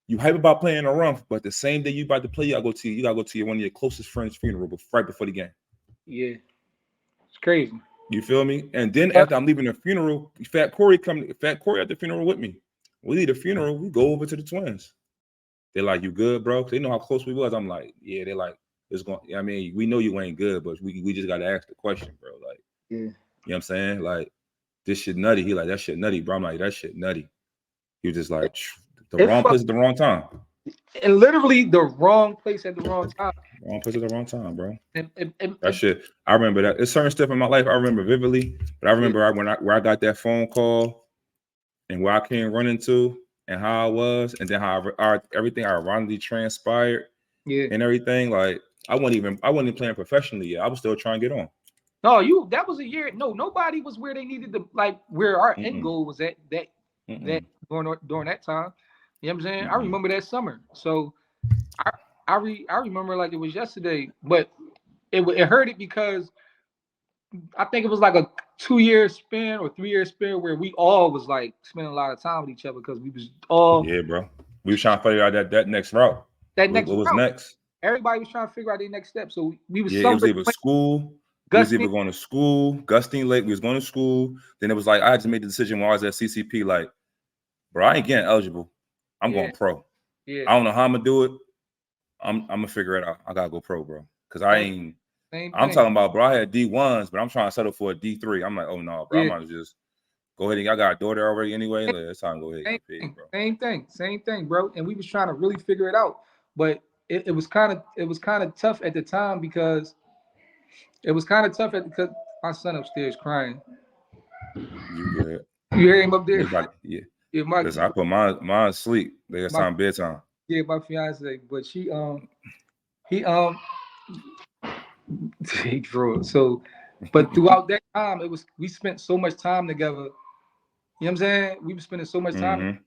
you hype about playing a run, but the same day you about to play, you gotta go to one of your closest friends' funeral right before the game. Yeah, it's crazy. You feel me? And then after I'm leaving the funeral, Fat Corey at the funeral with me. We leave the funeral, we go over to the Twins. They're like, "You good, bro?" They know how close we was. I'm like, "Yeah." They're like, "It's going." I mean, we know you ain't good, but we just gotta ask the question, bro. Like, yeah, you know what I'm saying? Like, this shit nutty. He like, that shit nutty, bro. I'm like, that shit nutty. He was just like, the wrong place at the wrong time. And literally the wrong place at the wrong time. Wrong place at the wrong time, bro. That shit. I remember that. It's certain stuff in my life I remember vividly, but I remember where I got that phone call and where I came running to and how I was, and then how everything ironically transpired, and everything. Like I wasn't even playing professionally yet. I was still trying to get on. No, that was a year. No, nobody was where they needed to, like where our end goal was at that during that time. You know what I'm saying? I remember that summer. So I remember like it was yesterday, but it hurt it because I think it was like a 2-year span or 3-year span where we all was like spending a lot of time with each other because we was all bro. We was trying to figure out that next route. What was next? Everybody was trying to figure out their next step. So we was it was either school. We was either going to school, Gustine Lake. We was going to school. Then it was like I had to make the decision when I was at CCP. Like, bro, I ain't getting eligible. I'm going pro. Yeah. I don't know how I'm gonna do it. I'm gonna figure it out. I gotta go pro, bro. Because I ain't. I'm talking about, bro. I had D1s, but I'm trying to settle for a D3. I'm like, oh no, bro. I might just go ahead and I got a daughter already anyway. Like, it's time to go ahead and get paid, bro. Same thing, bro. And we was trying to really figure it out, but it was kind of tough at the time because because my son upstairs crying. You good? You hear him up there? Yeah. Listen, I put mine asleep. It's time bedtime. Yeah, my fiance, but he drew it. So, but throughout that time, we spent so much time together. You know what I'm saying? We were spending so much time. Mm-hmm.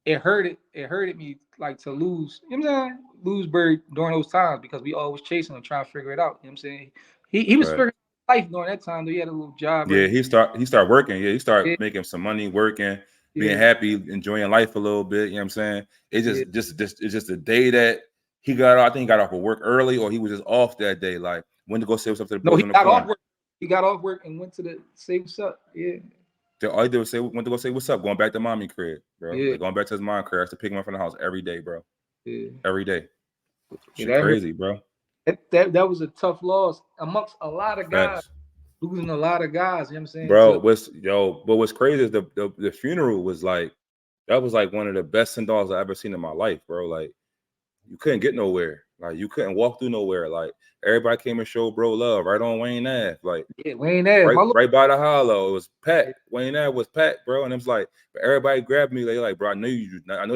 It hurted me like to lose. You know what I'm saying? Lose Bird during those times because we always chasing him, trying to figure it out. You know what I'm saying? He was figuring out life during that time. Though he had a little job. Yeah, he started working. Yeah, he started making some money, working. Being happy, enjoying life a little bit, you know what I'm saying? It's just the day that he got off. I think he got off of work early, or he was just off that day. Like went to go say what's up to the boys on the corner. Off work. He got off work and went to the say what's up. Yeah. All he did was went to go say what's up, going back to mommy crib, bro. Yeah. Like, going back to his mom crib. I have to pick him up from the house every day, bro. Yeah. Every day. Shit crazy, bro. That was a tough loss amongst a lot of guys. Facts. Losing a lot of guys, you know what I'm saying? Bro, but what's crazy is the funeral was like, that was like one of the best send-offs I've ever seen in my life, bro. Like, you couldn't get nowhere. Like, you couldn't walk through nowhere. Like, everybody came and showed bro love right on Wayne Ave. Like, Wayne Ave. Right by the hollow. It was packed. Wayne Ave was packed, bro. And it was like, but everybody grabbed me. Like, bro, I know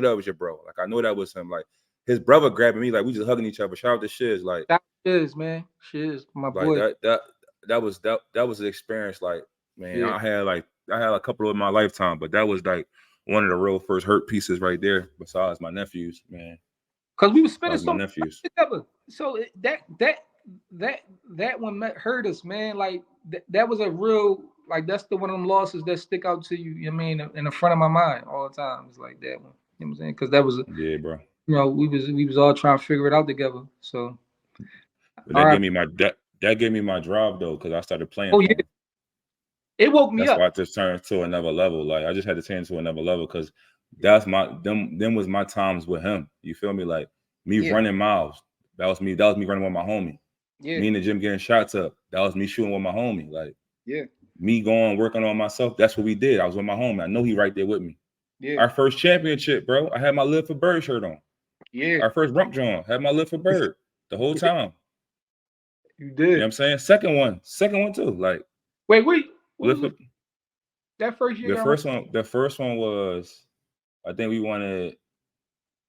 that was your bro. Like, I know that was him. Like, his brother grabbing me. Like, we just hugging each other. Shout out to Shiz. Like, Shiz, man. Shiz, my boy. That was an experience. Like, man, I had a couple in my lifetime, but that was like one of the real first hurt pieces right there. Besides my nephews, man. because we were spending That's my so much nephews. together. So that one hurt us, man. Like that was a real, like that's the one of them losses that stick out to you. You know what I mean, in the front of my mind all the time. It's like that one. You know what I'm saying? Because that was, Yeah, bro. you know, we was all trying to figure it out together. So But that gave me that gave me my drive though, because I started playing. Oh yeah, it woke me that's up. why I just turned to another level. Like I just had to turn to another level because that's them was my times with him. You feel me? Like me running miles. That was me running with my homie. Yeah. Me in the gym getting shots up. That was me shooting with my homie. Like yeah. Me going working on myself. That's what we did. I was with my homie. I know he right there with me. Yeah. Our first championship, bro. I had my Live for Bird shirt on. Yeah. Our first rump joint had my Live for Bird the whole time. You did. You know what I'm saying? Second one too. Like wait. That first year. The first one was, I think we wanted,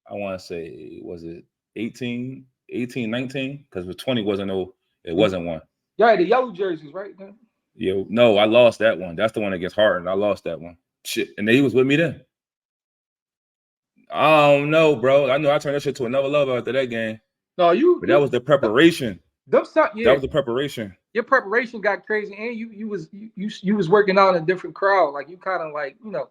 I want to say, was it 18, 19? Because with 20 it wasn't one. Y'all had the yellow jerseys, right? Yeah, no, I lost that one. That's the one against Harden. I lost that one. Shit. And he was with me then. I don't know, bro. I know I turned that shit to another level after that game. No, but that was the preparation. That was the preparation. Your preparation got crazy, and you was working out in a different crowd. Like you kind of like, you know,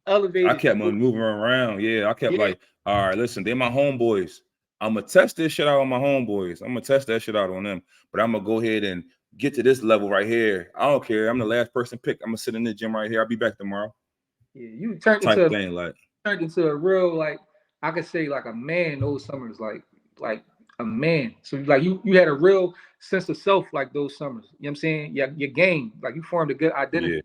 elevated. I kept moving around. Yeah, I kept like, all right, listen, they're my homeboys. I'm gonna test this shit out on my homeboys. I'm gonna test that shit out on them. But I'm gonna go ahead and get to this level right here. I don't care. I'm the last person picked. I'm gonna sit in the gym right here. I'll be back tomorrow. Yeah, you turned into a real, like, I could say like a man those summers, like a man. So like you had a real sense of self like those summers. You know what I'm saying? Yeah, your game, like you formed a good identity. Yeah.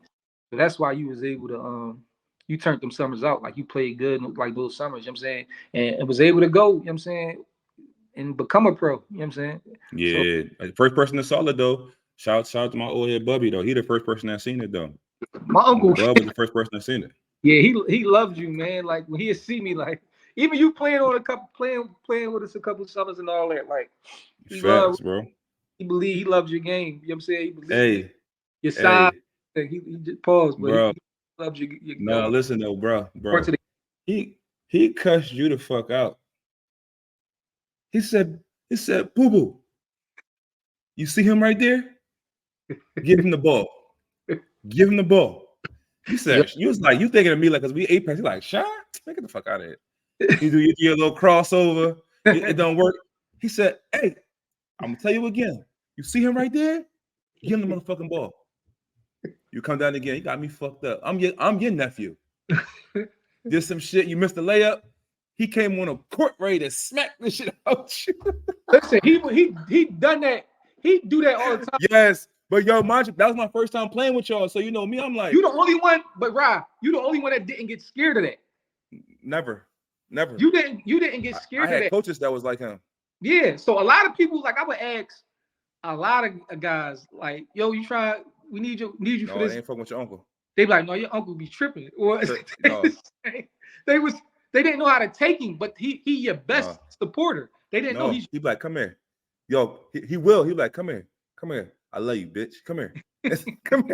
So that's why you was able to you turned them summers out. Like you played good like those summers, you know what I'm saying? And was able to go, you know what I'm saying, and become a pro. You know what I'm saying? Yeah. So, first person that saw it though. Shout out to my old head Bubby though. He the first person that seen it though. My uncle Bub was the first person that seen it. Yeah, he loved you, man. Like when he'd see me, like even you playing with us a couple of summers and all that, like facts, bro. He loves your game. You know what I'm saying? He believed your side. He just paused, but bro. He loves your no, listen though, bro. He cussed you the fuck out. He said, Boo Boo, you see him right there? Give him the ball. Give him the ball. You said, you was like, you thinking of me like, because we Apex. You're like, Sean, get the fuck out of here. You do your little crossover. It don't work. He said, hey, I'm going to tell you again. You see him right there? Give him the motherfucking ball. You come down again. You got me fucked up. I'm your nephew. Did some shit. You missed the layup. He came on a court ready to smack this shit out you. Listen, he done that. He do that all the time. Yes. But yo, mind you, that was my first time playing with y'all. So you know me, I'm like, you the only one, but Rob, you the only one that didn't get scared of that. Never. You didn't get scared of that. I had coaches that was like him. Yeah. So a lot of people, like I would ask a lot of guys, like, yo, we need you for this. They ain't fucking with your uncle. They be like, no, your uncle be tripping. Or no. they didn't know how to take him, but he your best supporter. They didn't know he'd be like, come here. Yo, he will. He'd be like, come here. I love you, bitch. Come here. Come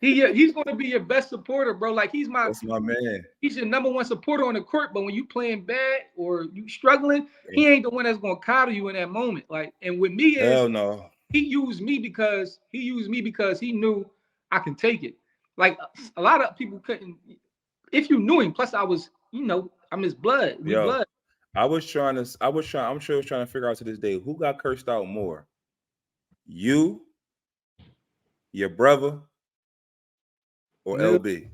here. He's going to be your best supporter, bro. Like that's my man. He's your number one supporter on the court. But when you playing bad or you struggling, he ain't the one that's going to coddle you in that moment. Like, and with me hell no. He used me because he knew I can take it. Like a lot of people couldn't. If you knew him, plus I was, I'm his blood. Blood. I'm sure he was trying to figure out to this day who got cursed out more. You, your brother, or LB?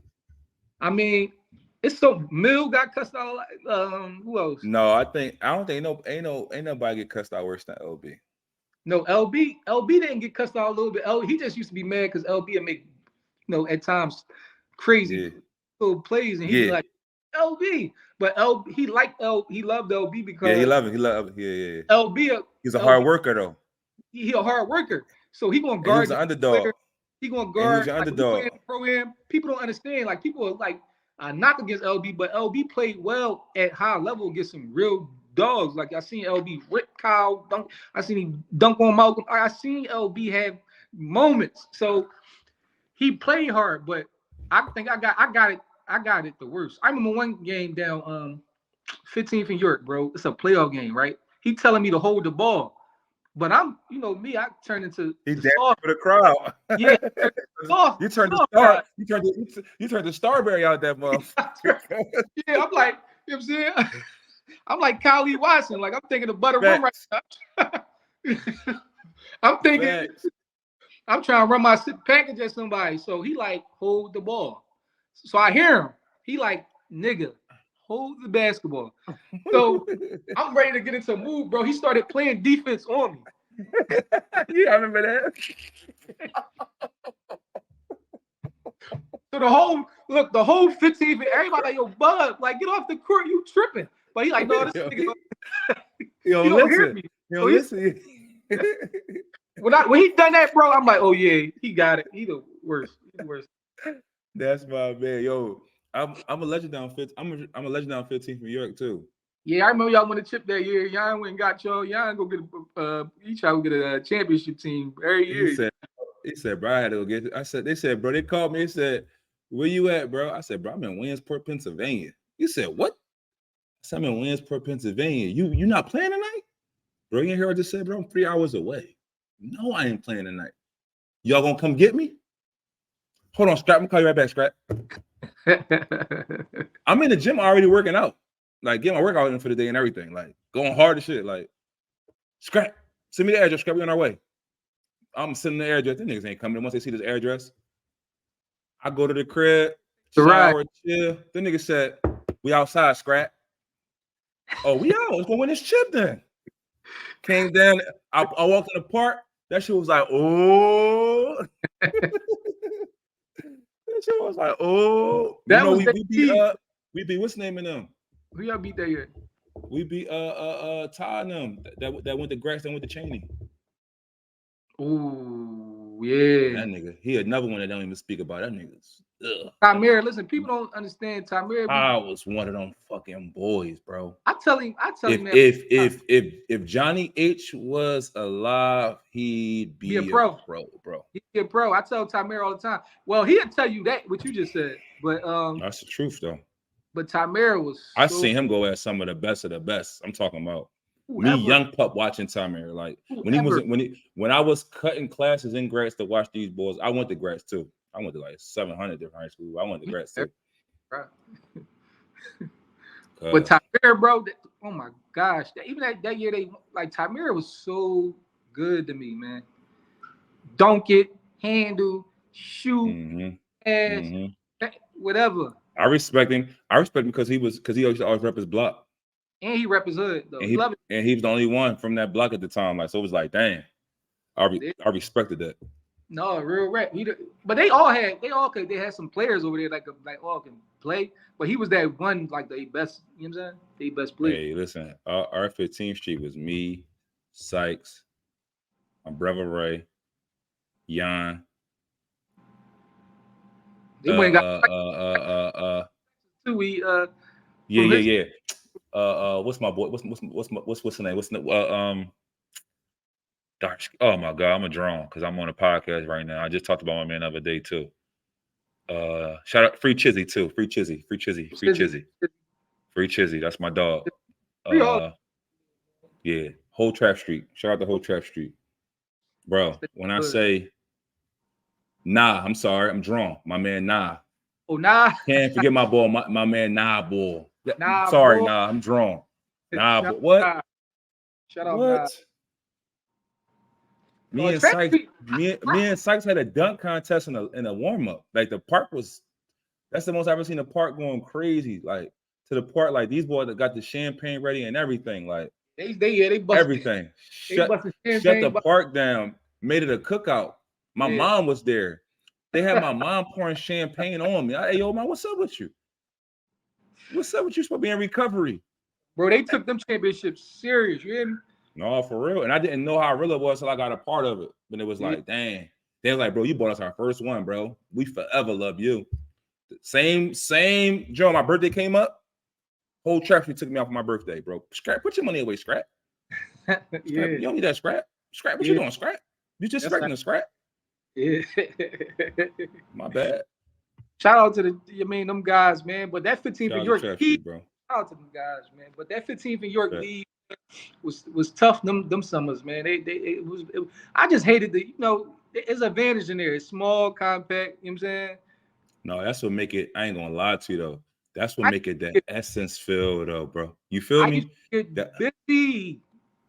I mean, it's so Mill got cussed out. Who else? No, I don't think ain't nobody get cussed out worse than LB. No, LB didn't get cussed out a little bit. He just used to be mad because LB would make, at times crazy little plays, and he'd be like, LB. But he loved LB because he loved it. Yeah. LB, he's a hard worker though. He a hard worker, so he gonna guard. He's an underdog. He gonna guard. He's an underdog. Pro-am. People don't understand. Like people are like knock against LB, but LB played well at high level against some real dogs. Like I seen LB rip Kyle dunk. I seen him dunk on Malcolm. I seen LB have moments. So he played hard, but I think I got it the worst. I remember one game down 15th and York, bro. It's a playoff game, right? He telling me to hold the ball, but I'm, you know me, I turn into He the danced soft. for the crowd. Yeah, soft. You turned the soft star. guy. You turned the Starberry out that motherfucker. Yeah, I'm like, you know what I'm saying? I'm like Kylie Watson. Like I'm thinking of Butter Room right now. I'm thinking, Facts. I'm trying to run my package at somebody. So he like, hold the ball. So I hear him. He like, nigga, hold the basketball. So I'm ready to get into a move, bro. He started playing defense on me. Yeah, I remember that. So the whole 15th, everybody like, yo, Bud, like get off the court, you tripping. But he like, no, this nigga, he don't hear me. Yo, So listen. when he done that, bro, I'm like, oh yeah, he got it. He the worst. That's my man. Yo, I'm a legend down 15. I'm a legend down 15 from New York too. Yeah, I remember y'all won the chip that year. Y'all went and got y'all. Y'all go get each y'all get a championship team every year. He said, bro, I had to go get it. They said, bro, they called me. They said, where you at, bro? I said, bro, I'm in Williamsport, Pennsylvania. He said, what? I said, I'm in Williamsport, Pennsylvania. You not playing tonight? Bro, you ain't hear what I just said, bro? I'm 3 hours away. No, I ain't playing tonight. Y'all gonna come get me? Hold on, Scrap. I'm gonna call you right back, Scrap. I'm in the gym already working out. Like, getting my workout in for the day and everything. Like, going hard as shit. Like, Scrap, send me the address, Scrap. We on our way. I'm sending the address. The niggas ain't coming. Once they see this address, I go to the crib, shower, chill. The nigga said, we outside, Scrap. Oh, we out. Let's go win this chip then. Came down. I walked in the park. That shit was like, oh. That shit was like, oh. That was we beat what's the name of them? Who y'all beat that year? We beat Tottenham. That went to Grass, that went to Cheney. Ooh, yeah. That nigga. He another one that don't even speak about. That nigga's. Tamir, listen, people don't understand Tamir. I was one of them fucking boys, bro. I tell him if Johnny H was alive, he'd be a pro, bro. He'd be a pro. I tell Tamir all the time. Well, he'll tell you that what you just said, but that's the truth though. But Tamir was. I seen him go at some of the best of the best. I'm talking about me, young pup, watching Tamir. Like when I was cutting classes in Gratz to watch these boys. I went to Gratz too. I went to like 700 different high schools. I went to Gratz too. Right. But Tamir, bro, oh my gosh, even that year Tamir was so good to me, man. Dunk it, handle, shoot, whatever. I respect him. I respect him because he always rep his block. And he rep his hood though. And he was the only one from that block at the time. Like, so it was like, damn. I respected that. No, real rap. But they had some players over there like all can play. But he was that one, like the best, you know what I'm saying? The best player. Hey, listen, our 15th Street was me, Sykes, my brother Ray, Jan. They went got yeah. What's my boy? What's the name? Gosh, oh my God, I'm a drone because I'm on a podcast right now. I just talked about my man the other day too. Shout out Free Chizzy too. Free Chizzy. That's my dog. Yeah, Whole Trap Street. Shout out to Whole Trap Street. Bro, when I say Nah, I'm sorry, I'm drawn. My man Nah. Oh, Nah. Can't forget my boy, my man Nah boy. Nah, sorry, boy. Nah, I'm drawn. Nah, but what? Shout out what? Nah. Me and Sykes had a dunk contest in a warm-up. Like the park that's the most I've ever seen the park going crazy. Like to the part, like these boys that got the champagne ready and everything. Like they busted everything. Shut the park down, made it a cookout. My mom was there. They had my mom pouring champagne on me. Hey, yo, man, what's up with you? What's up with you? Supposed to be in recovery. Bro, they took them championships serious. You hear me? No, for real. And I didn't know how real it was until I got a part of it. But it was like, dang. They was like, bro, you bought us our first one, bro. We forever love you. Same, Joe, my birthday came up. Whole traffic took me off my birthday, bro. Scrap, put your money away, Scrap. You don't need that Scrap. Scrap, what you doing, Scrap? You just scraping the Scrap? Yeah. My bad. Shout out to them guys, man. But that 15 for York, bro. out to them guys, man. But that 15th in York League was tough. Them summers, man. I just hated there's advantage in there. It's small, compact. You know what I'm saying? No, that's what make it. I ain't gonna lie to you though. That's what make it that essence feel though, bro. You feel me? Get busy,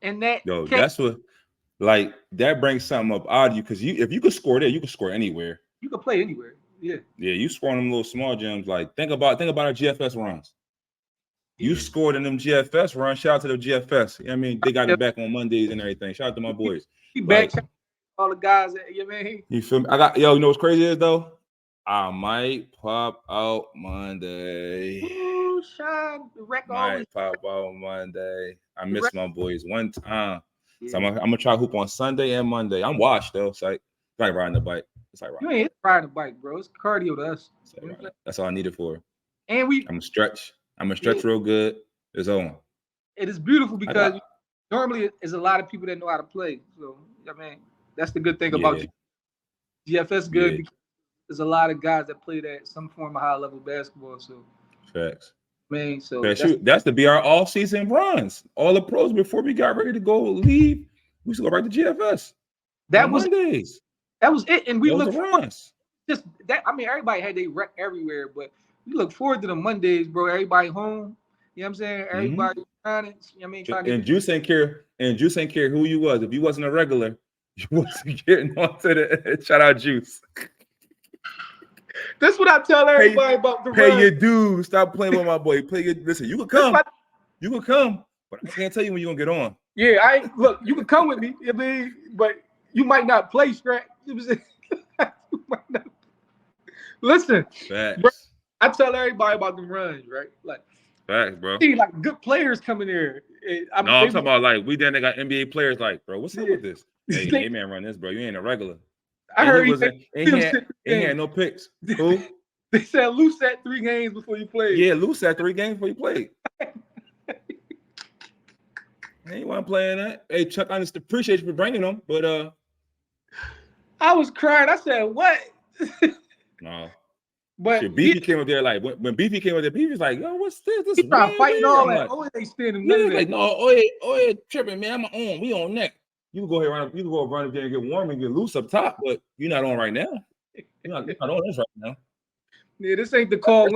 and that's what. Like that brings something up out of you because if you could score there, you could score anywhere. You can play anywhere. Yeah. Yeah, you score on them little small gyms. Like think about our GFS runs. You scored in them GFS runs. Shout out to the GFS. You know what I mean, they got it back on Mondays and everything. Shout out to my boys. Back all the guys. You mean? You feel me? You know what's crazy is though? I might pop out Monday. Ooh, Sean, might pop out Monday. I missed my boys one time. Yeah. So I'm gonna try hoop on Sunday and Monday. I'm washed though. It's like riding the bike. It's like you ain't riding the bike, bro. It's cardio to us. That's all I need it for. And I'm gonna stretch. I'm gonna stretch real good. It's on. It is beautiful because normally there's a lot of people that know how to play. So I mean, that's the good thing about GFS. Good because there's a lot of guys that play that some form of high level basketball. So facts. Man, so that's to be our all season runs. All the pros before we got ready to go leave, we used to go right to GFS. That was Mondays. That was it, and we look forward just that. I mean, everybody had their rec everywhere, but we look forward to the Mondays, bro. Everybody home. You know what I'm saying? Everybody trying to. And Juice ain't care. And Juice ain't care who you was. If you wasn't a regular, you wasn't getting onto the. Shout out Juice. That's what I tell everybody about the pay your dues. Stop playing with my boy. Listen, you can come. You can come, but I can't tell you when you're gonna get on. Yeah, look, you can come with me, but you might not play straight. Listen, bro, I tell everybody about them runs, right? Like facts, bro. See, like good players coming there. I'm talking about like they got NBA players. Like, bro, what's up with this? Hey, man, run this, bro. You ain't a regular. I heard he had no picks. Who? They said Lou sat 3 games before you played. Yeah, Lou sat 3 games before you played. He wasn't playing that. Hey, Chuck, I just appreciate you for bringing them, but I was crying. I said, "What?" No, but shit, Beefy came up there like when Beefy came up there, Beefy's like, "Yo, what's this? This he trying to fight all that. Oh, they standing. Like, no, oh, tripping, man. I'm on. We on neck. You can go here around. You can go run up there and get warm and get loose up top, but you're not on right now. You're not on this right now. Yeah, this ain't the call.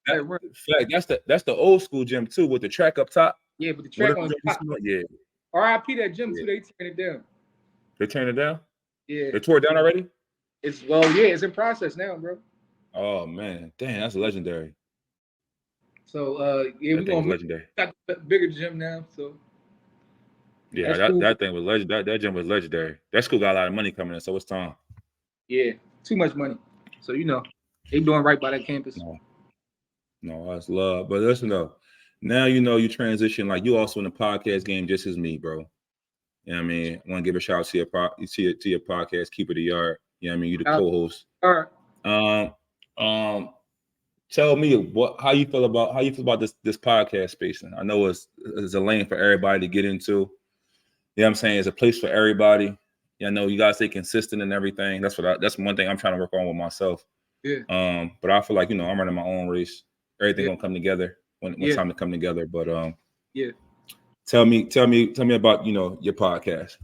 That's the old school gym too, with the track up top. Yeah, but the track on top. Yeah. RIP that gym too. They turned it down. They turned it down. Yeah. They tore it down already. It's in process now, bro. Oh man, damn, that's legendary. So we're going legendary. Got the bigger gym now, so. Yeah, that thing was legendary. That gym was legendary. That school got a lot of money coming in, so it's time. Yeah, too much money. So they doing right by that campus. No, that's love. But listen though, now you transition like you also in the podcast game just as me, bro. You know what I mean? I want to give a shout out to your podcast, Keep It a Yard. You know what I mean? You the co-host. All right. Tell me how you feel about this podcast space. I know it's a lane for everybody to get into. You know what I'm saying? It's a place for everybody. I know you guys stay consistent and everything. That's one thing I'm trying to work on with myself. Yeah. But I feel like I'm running my own race. Everything gonna come together when it's time to come together. But yeah. Tell me about your podcast.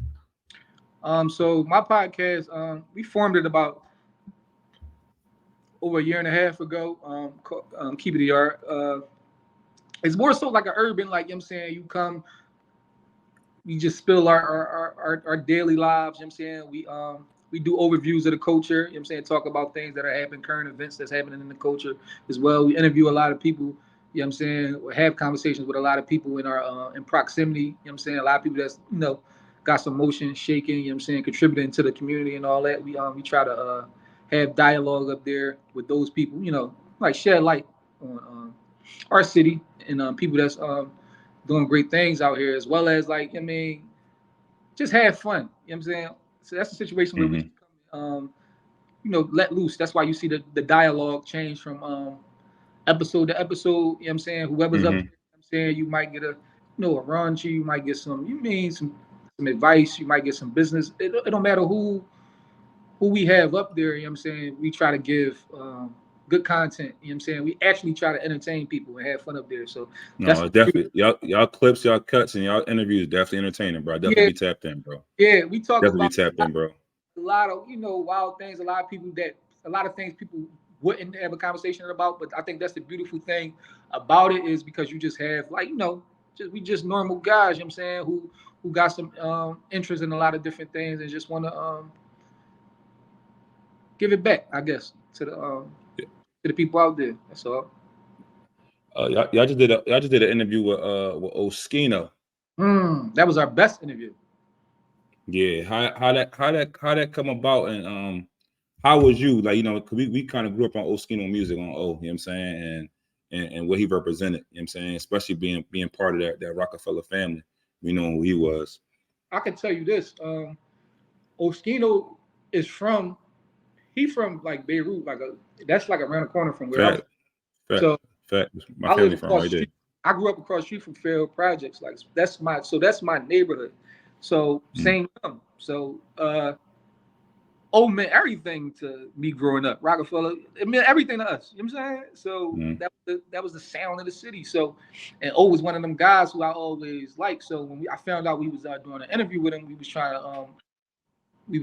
So my podcast, we formed it about over a year and a half ago. Keep It a Yard. It's more so like an urban, like you know what I'm saying, you come. We just spill our daily lives, you know what I'm saying? We do overviews of the culture, you know what I'm saying? Talk about things that are happening, current events that's happening in the culture as well. We interview a lot of people, you know what I'm saying? We have conversations with a lot of people in our in proximity, you know what I'm saying? A lot of people that's, got some motion shaking, you know what I'm saying, contributing to the community and all that. We try to have dialogue up there with those people, like shed light on our city and people that's doing great things out here, as well as just have fun. You know what I'm saying? So that's a situation where we let loose. That's why you see the dialogue change from episode to episode. You know what I'm saying? Whoever's up there, you know what I'm saying, you might get a raunchy, you might get some advice, you might get some business. It don't matter who we have up there, you know what I'm saying? We try to give good content. You know what I'm saying? We actually try to entertain people and have fun up there. So no, definitely y'all clips, y'all cuts, and y'all interviews definitely entertaining, bro. Definitely be tapped in, bro. Yeah, we talk definitely about be tapped in, bro. A lot of wild things. A lot of things people wouldn't have a conversation about. But I think that's the beautiful thing about it is because you just have we just normal guys. You know what I'm saying who got some interest in a lot of different things and just want to give it back, I guess, to the people out there. That's all. Y'all just did an interview with Oskino. That was our best interview. Yeah, how that come about, and how was you, like, cause we kind of grew up on Oskino music on O, you know what I'm saying, and what he represented, you know what I'm saying, especially being part of that Rockefeller family. We know who he was. I can tell you this, Oskino is from like Beirut, that's like around the corner from where I'm from. So my family from right there. I grew up across the street from Fairfield Projects. Like that's my neighborhood. So same. So meant everything to me growing up. Rockefeller, it meant everything to us. You know what I'm saying? So that was the sound of the city. So, and O was one of them guys who I always liked. So when I found out we was doing an interview with him, we was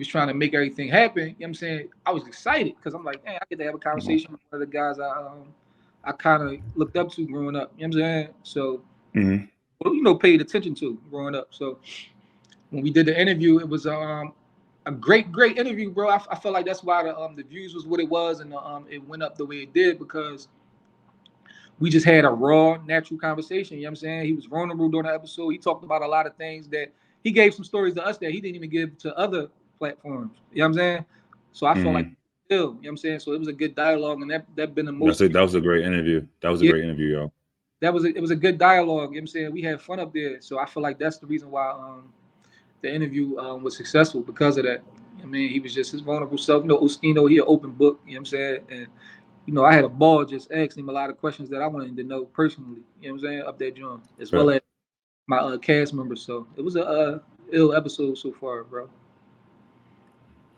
trying to make everything happen. You know what I'm saying? I was excited because I'm like, man, I get to have a conversation with one of the guys I kind of looked up to growing up. You know what I'm saying? So, paid attention to growing up. So when we did the interview, it was a great interview, bro. I felt like that's why the views was what it was, and it went up the way it did because we just had a raw, natural conversation. You know what I'm saying? He was vulnerable during the episode. He talked about a lot of things that he gave some stories to us that he didn't even give to other platforms. You know what I'm saying? So I felt like, you know what I'm saying? So it was a good dialogue, and that been the most. That was a great interview. That was a great interview, y'all. It was a good dialogue. You know what I'm saying? We had fun up there. So I feel like that's the reason why the interview was successful because of that. I mean, he was just his vulnerable self. Oskino, he an open book. You know what I'm saying? And I had a ball just asking him a lot of questions that I wanted to know personally. You know what I'm saying? Up there, John, as well as my cast members. So it was a ill episode so far, bro.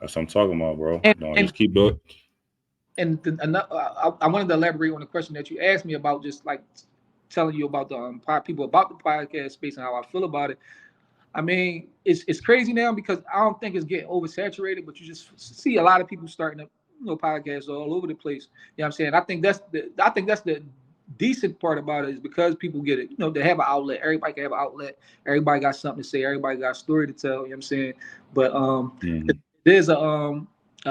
That's what I'm talking about, bro. Just keep doing. And I wanted to elaborate on the question that you asked me about, just like telling you about the people about the podcast space and how I feel about it. I mean, it's crazy now because I don't think it's getting oversaturated, but you just see a lot of people starting to, podcasts all over the place. You know what I'm saying? I think that's the decent part about it is because people get it, they have an outlet. Everybody can have an outlet. Everybody got something to say. Everybody got a story to tell. You know what I'm saying? But there's a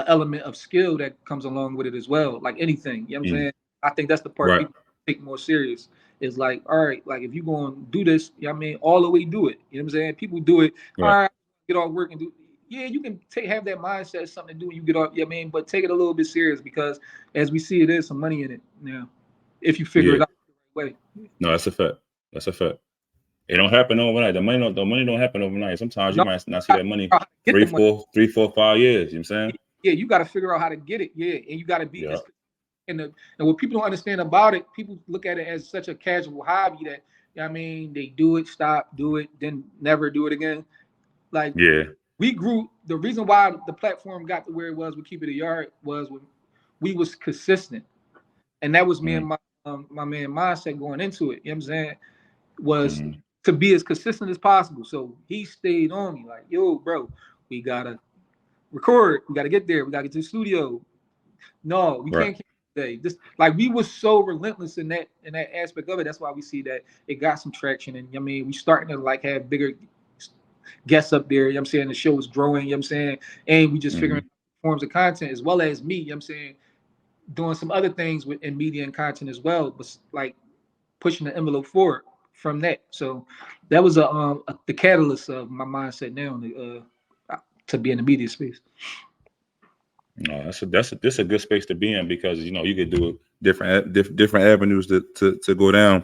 element of skill that comes along with it as well, like anything. You know what I'm saying? I think that's the part people take more serious. Is like, all right, like if you're going to do this, you know what I mean, all the way do it. You know what I'm saying? People do it. All right, get off work and do. Yeah, you can have that mindset, something to do when you get off. You know what I mean? But take it a little bit serious because as we see, there's some money in it now. If you figure it out the right way. No, that's a fact. That's a fact. It don't happen overnight. The money don't happen overnight. Sometimes you might not see that money 3, 4, 5 years. You know what I'm saying? Yeah, you got to figure out how to get it. Yeah, and you got to be. And what people don't understand about it, people look at it as such a casual hobby that, I mean, they do it, stop, do it, then never do it again. Like, we grew. The reason why the platform got to where it was with Keep It a Yard was when we was consistent, and that was me and my man mindset going into it. You know what I'm saying? Was to be as consistent as possible. So he stayed on me like, yo, bro, we gotta record, we gotta get there, we gotta get to the studio. No, we can't. This like we were so relentless in that aspect of it. That's why we see that it got some traction, and I mean we starting to like have bigger guests up there. You know what I'm saying? The show is growing. You know what I'm saying? And we just figuring out forms of content as well as me. You know what I'm saying? Doing some other things in media and content as well, but like pushing the envelope forward from that. So that was the catalyst of my mindset now to be in the media space. No, that's a good space to be in because you could do different avenues to go down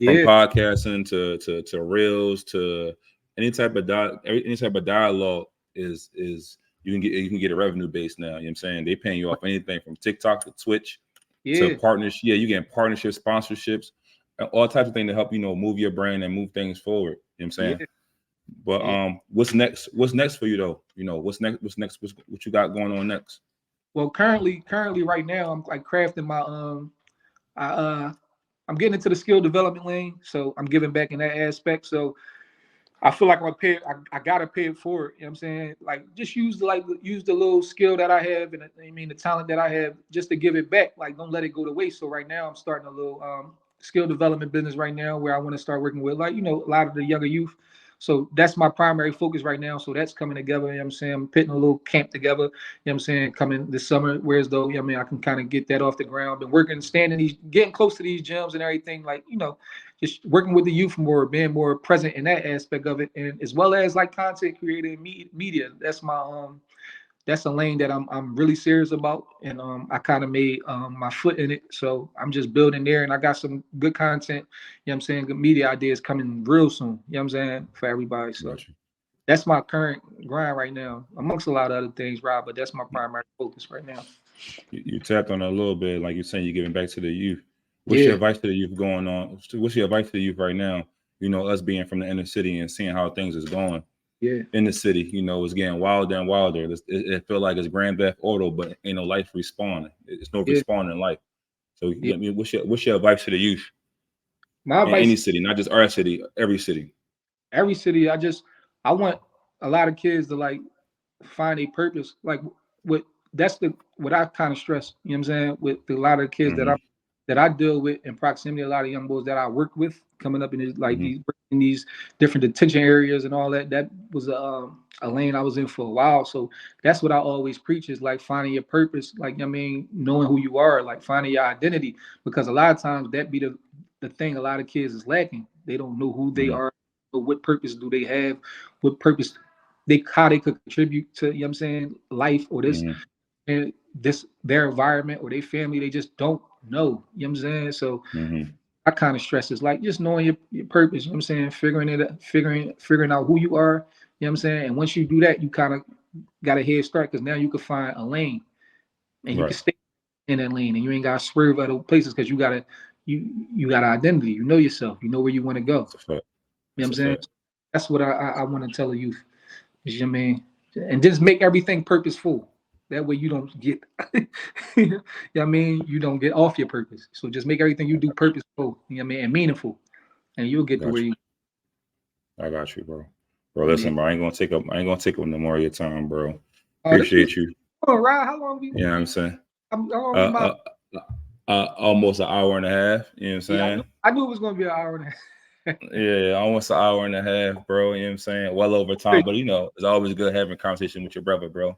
from podcasting to reels to any type of dialogue is you can get a revenue base now. You know what I'm saying? They paying you off anything from TikTok to Twitch to partnership. Yeah, you getting partnerships, sponsorships, all types of things to help move your brand and move things forward. You know what I'm saying? But what's next? What's next for you though? What's next? What you got going on next? Well, currently right now, I'm like crafting my I'm getting into the skill development lane, so I'm giving back in that aspect. So I feel like I gotta pay it forward. You know what I'm saying? Like just use the little skill that I have and the talent that I have just to give it back. Like don't let it go to waste. So right now I'm starting a little skill development business right now where I want to start working with a lot of the younger youth. So that's my primary focus right now. So that's coming together. You know what I'm saying? I'm putting a little camp together, you know what I'm saying, coming this summer. Whereas though, I can kind of get that off the ground. Been working, getting close to these gyms and everything, just working with the youth more, being more present in that aspect of it, and as well as like content creating media. That's a lane that I'm really serious about, and I kind of made my foot in it. So I'm just building there, and I got some good content. You know what I'm saying? Good media ideas coming real soon. You know what I'm saying, for everybody. So that's my current grind right now, amongst a lot of other things, Rob. But that's my primary focus right now. You tapped on it a little bit, like you're saying, you're giving back to the youth. What's your advice to the youth going on? What's your advice to the youth right now? Us being from the inner city and seeing how things is going. In the city, it's getting wilder and wilder. It feel like it's Grand Theft Auto, but ain't no life respawning. It's no respawning in life. So, what's your advice to the youth? My advice, any city, not just our city, every city. Every city. I want a lot of kids to find a purpose. Like what I kind of stress. You know what I'm saying? With a lot of kids that I deal with in proximity, a lot of young boys that I work with coming up in these different detention areas and all that. That was a lane I was in for a while. So that's what I always preach is like finding your purpose, knowing who you are, like finding your identity, because a lot of times that be the thing a lot of kids is lacking. They don't know who they are, but what purpose do they have, what purpose how they could contribute to, you know what I'm saying, life or this and this their environment or their family. They just don't know, you know what I'm saying? So I kind of stress is just knowing your purpose, you know what I'm saying, figuring out who you are, you know what I'm saying? And once you do that, you kind of got a head start, because now you can find a lane and you can stay in that lane, and you ain't got to swerve other places, because you got an identity, you know yourself, you know where you want to go. You know what I'm saying? That's what I want to tell the youth. You know what I mean? And just make everything purposeful. That way you don't get, you know what I mean? You don't get off your purpose. So just make everything you do purposeful, you know what I mean, and meaningful, and you'll get to where you. I got you, bro. Bro, listen, bro. I ain't gonna take up no more of your time, bro. Appreciate you. Ryan, how long we? You know what I'm saying? Almost an hour and a half. You know what I'm saying? I knew it was gonna be an hour and a half. Yeah, almost an hour and a half, bro. You know what I'm saying? Well over time, but it's always good having a conversation with your brother, bro.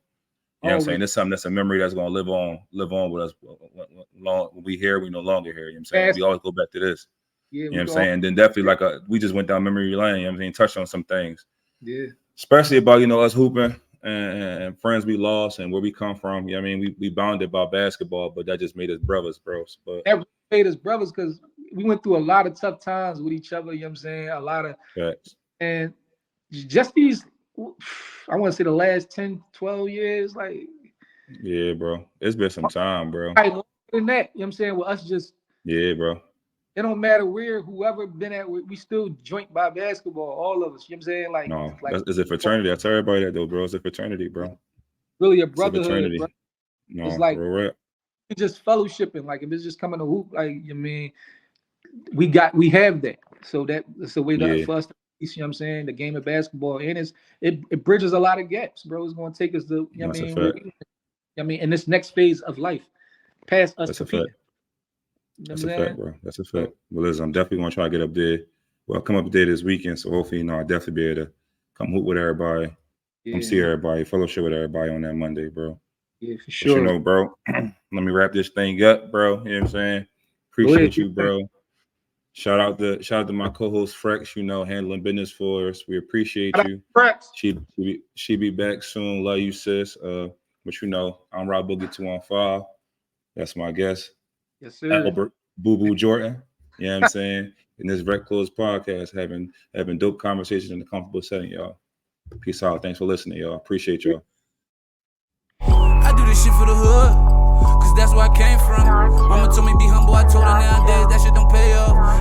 You know what I'm saying? It's something that's a memory that's gonna live on with us long when we here, we no longer here. You know what I'm saying? We always go back to this. Yeah, you know what I'm saying? And then definitely we just went down memory lane, you know what I'm saying? Touched on some things. Yeah. Especially about, us hooping and friends we lost and where we come from. You know what I mean? We bonded by basketball, but that just made us brothers, bro. But that made us brothers because we went through a lot of tough times with each other, you know what I'm saying? A lot of and just these, I want to say the last 10, 12 years, yeah, bro. It's been some time, bro. Longer than that, you know what I'm saying? With us just bro. It don't matter whoever been at, we still joint by basketball, all of us. You know what I'm saying? It's a fraternity. I tell everybody that though, bro. It's a fraternity, bro. Really a brotherhood, bro. No, it's we just fellowshipping. If it's just coming to hoop, we have that. So that's the way for us to, you know what I'm saying, the game of basketball. And it bridges a lot of gaps, bro. It's gonna take us to, you know what I mean, in this next phase of life, past us competing. That's a fact, bro. That's a fact. Well, listen, I'm definitely gonna try to get up there. Well, come up there this weekend, so hopefully, I'll definitely be able to come hoop with everybody, come see everybody, fellowship with everybody on that Monday, bro. Yeah, for sure. But bro, let me wrap this thing up, bro. You know what I'm saying? Appreciate you, bro. Shout out to my co-host Frex, handling business for us. We appreciate you. Frex. She be back soon. Love you, sis. But I'm Rob Boogie 215. That's my guest. Yes, sir. Elbert Boo Boo Jordan. You know what I'm saying? In this Rec Close podcast, having dope conversations in a comfortable setting, y'all. Peace out. Thanks for listening, y'all. Appreciate y'all. I do this shit for the hood, cause that's where I came from. Mama told me be humble, I told her nowadays that shit don't pay off.